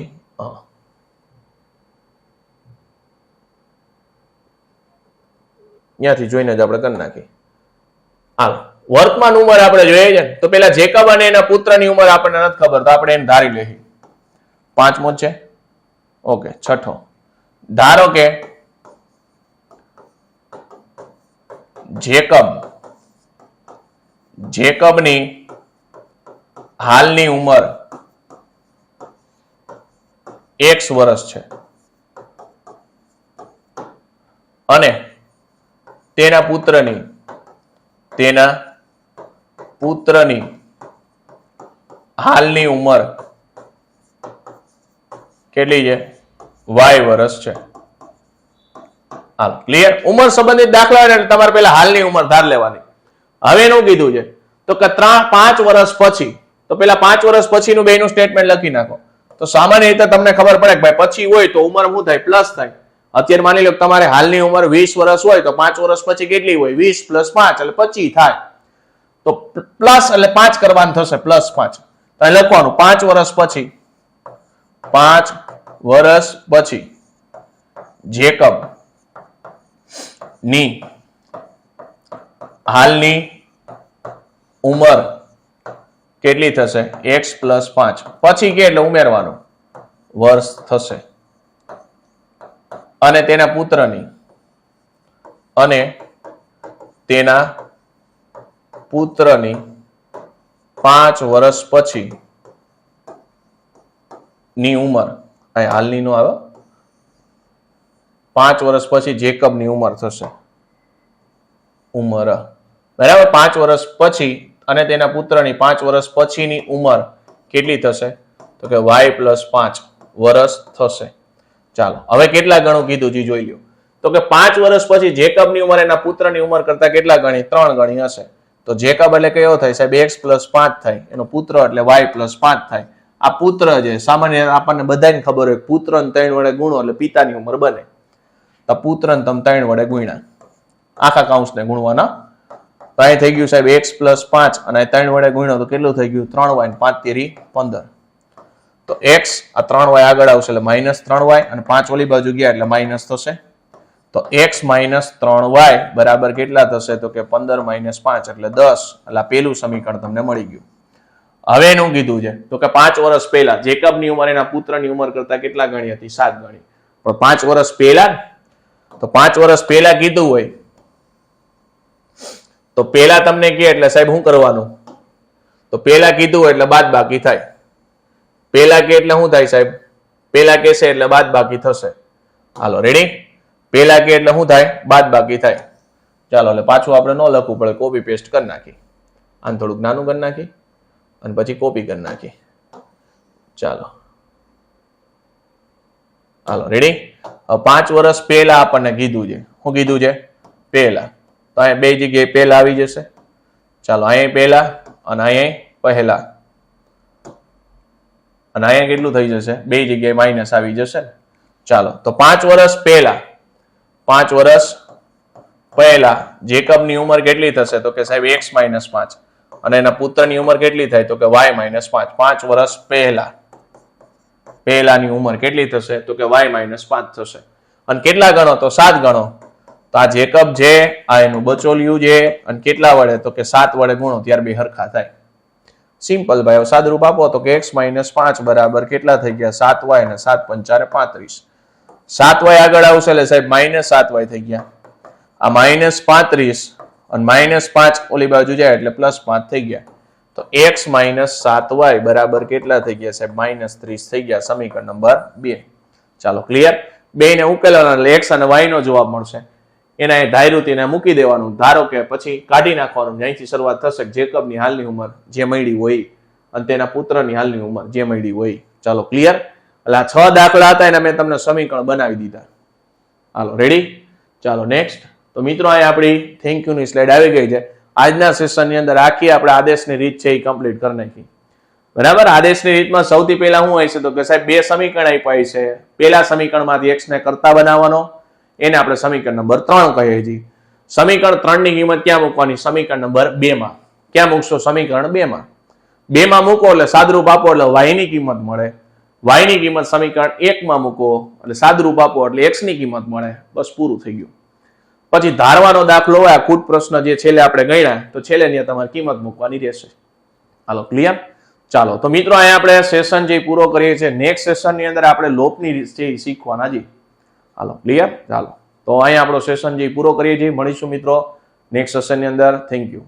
ત્યાંથી જોઈને જ આપણે કરી નાખી. હાલો વર્તમાન ઉંમર આપણે જોઈએ છે તો પેલા જેકબ અને એના પુત્રની ઉંમર આપણને નથી ખબર તો આપણે એને ધારી લઈએ. 5મો છે. ઓકે 6. ધારો કે જેકબની હાલની ઉંમર x વર્ષ છે અને તેના પુત્રની હાલની ઉંમર કેટલી છે? y વર્ષ છે. હાલ ક્લિયર. ઉંમર સંબંધિત દાખલા એટલે તમારે પહેલા હાલની ઉંમર ધાર લેવાની. હવે એનું કીધું છે તો કે 5 વર્ષ પછી, તો પેલા 5 વર્ષ પછીનું બેનું સ્ટેટમેન્ટ લખી નાખો. તો સામાન્ય રીતે તમને ખબર પડે કે ભાઈ પછી હોય તો ઉંમર શું થાય? પ્લસ થાય. અત્યારે માની લો તમારે હાલની ઉંમર 20 વર્ષ હોય તો 5 વર્ષ પછી કેટલી હોય? 20 + 5 એટલે 25 થાય. તો પ્લસ એટલે 5 કરવાનું થશે, +5. તો અહીં લખવાનું 5 વર્ષ પછી, 5 વર્ષ પછી જેકબ ની હાલની ઉંમર કેટલી થશે? x + 5. પછી કે એટલે ઉમેરવાનું વર્ષ થશે. અને તેના પુત્રની 5 વર્ષ પછી ની ઉંમર, અહીં હાલની નો આવે, 5 વર્ષ પછી જેકબની ઉંમર થશે. ઉંમર બરાબર. 5 વર્ષ પછી અને તેના પુત્રની 5 વર્ષ પછીની ઉંમર કેટલી થશે? તો કે y + 5 વર્ષ થશે. ચાલો હવે કેટલા ગણું કીધું છે જોઈ લો. તો કે 5 વર્ષ પછી જેકબની ઉંમર એના પુત્રની ઉંમર કરતા કેટલા ગણી? 3 ગણી હશે. તો જેકબ એટલે કયો થાય સાહેબ? x + 5 થાય. એનો પુત્ર એટલે y + 5 થાય. આ પુત્ર છે સામાન્ય આપણને બધાને ખબર હોય પુત્રને 3 વડે ગુણો એટલે પિતાની ઉંમર બને. તો પુત્રને તમે 3 વડે ગુણ્યા, આખા કૌંસને ગુણવાના. તો અહીં થઈ ગયું સાહેબ x + 5 અને 3 વડે ગુણ્યો તો કેટલું થઈ ગયું? 3y અને 5 તેરી 15. તો x આ 3y આગળ આવશે એટલે -3y અને 5 ઓલી બાજુ ગયા એટલે માઇનસ થશે. તો x - 3y બરાબર કેટલા થશે? તો કે 15 - 5 એટલે 10. એટલે પેલું સમીકરણ તમને મળી ગયું. હવે એનું કીધું છે તો કે 5 વર્ષ પહેલા જેકબની ઉંમર એના પુત્રની ઉંમર કરતા કેટલા ગણી હતી? 7 ગણી. પણ 5 વર્ષ પહેલા, તો 5 વર્ષ પહેલા કીધું હોય તો પહેલા તમને કહે એટલે સાહેબ શું કરવાનું? તો પહેલા કીધું હોય એટલે બાદ બાકી થાય. પહેલા કે એટલે શું થાય સાહેબ? પહેલા કહેશે એટલે બાદ બાકી થશે. હાલો રેડી. પહેલા કે એટલે શું થાય? બાદ બાકી થાય. ચાલો એટલે પાછું આપણે ન લખવું પડે, કોપી પેસ્ટ કરી નાખી. આને થોડુંક નાનું કરી નાખી અને પછી કોપી કરી નાખી. ચાલો હાલો રેડી. 5 વર્ષ પહેલા આપણને કીધું છે. શું કીધું છે? પહેલા. તો અહીંયા બે જગ્યાએ પહેલા આવી જશે. ચાલો અહીંયા પહેલા અને અહીંયા પહેલા, અને અહીંયા કેટલું થઈ જશે? બે જગ્યાએ માઇનસ આવી જશે ને. ચાલો તો 5 વર્ષ પહેલા, 5 વર્ષ પહેલા જેકબની ઉંમર કેટલી થશે? તો કે સાહેબ x - 5 અને એના પુત્રની ઉંમર કેટલી થાય? તો કે y - 5. 5 વર્ષ પહેલાની ઉંમર કેટલી થશે? તો કે y - 5 થશે. અને કેટલા ગણો? તો 7 ગણો. તો આ જેકબ છે, આ એનું બચોલિયું છે, અને કેટલા વડે? તો કે 7 વડે ગુણો ત્યાર બે હરખા થાય. સિમ્પલ ભાઈ. સાદરૂપ આપો તો કે x - 5 બરાબર કેટલા થઈ ગયા? 7y અને 7 × 5 = 35. 7y આગળ આવશે એટલે સાહેબ -7y થઈ ગયા. આ -35 અને -5 ઓલી બાજુ જાય એટલે +5 થઈ ગયા. તો x - 7y બરાબર કેટલા થઈ ગયા સાહેબ? -30 થઈ ગયા. સમીકરણ નંબર 2. ચાલો ક્લિયર. બેને ઉકેલવાના એટલે x અને y નો જવાબ મળશે. એના ધાર્યું તેને મૂકી દેવાનું. ધારો કે પછી કાઢી નાખવાનું. અહીંથી શરૂઆત થશે. જેકબની હાલની ઉંમર જે મળી હોય અને તેના પુત્રની હાલની ઉંમર જે મળી હોય. ચાલો ક્લિયર. એટલે આ 6 દાખલા હતા એને મેં તમને સમીકરણ બનાવી દીધા. હાલો રેડી. ચાલો નેક્સ્ટ. તો મિત્રો અહીં આપણી થેન્ક યુ ની સ્લાઇડ આવી ગઈ છે. આજના સેશનની અંદર આખી આપણે આદેશની રીત છે એ કમ્પ્લીટ કરી નાખી. બરાબર. આદેશની રીતમાં સૌથી પહેલા શું હોય છે તો કે સાહેબ 2 સમીકરણ આપ્યા છે. પહેલા સમીકરણમાંથી x ને કરતા બનાવવાનો, એને આપણે સમીકરણ નંબર 3 કહીએ છીએ. સમીકરણ 3 ની કિંમત ક્યાં મૂકવાની? સમીકરણ નંબર 2 માં. ક્યાં મૂકશો? સમીકરણ 2 માં. 2 માં મૂકો એટલે સાદરૂપ આપો એટલે y ની કિંમત મળે. y ની કિંમત સમીકરણ 1 માં મૂકો એટલે સાદરૂપ આપો એટલે x ની કિંમત મળે. બસ પૂરું થઈ ગયું. પછી ધારવાનો દાખલો હોય, આ કૂટ પ્રશ્ન જે છેલ્લે આપણે ગણ્યા, તો છેલ્લે ત્યાં તમારે કિંમત મૂકવાની રહેશે. હાલો ક્લિયર. ચાલો તો મિત્રો અહીંયા આપણે સેશન જે પૂરો કરીએ છીએ. નેક્સ્ટ સેશનની અંદર આપણે લોપની રીત છે શીખવાના છીએ. હાલો ક્લિયર. ચાલો તો અહીંયા આપણો સેશન જે પૂરો કરીએ છીએ. મળીશું મિત્રો નેક્સ્ટ સેશનની અંદર. Thank you.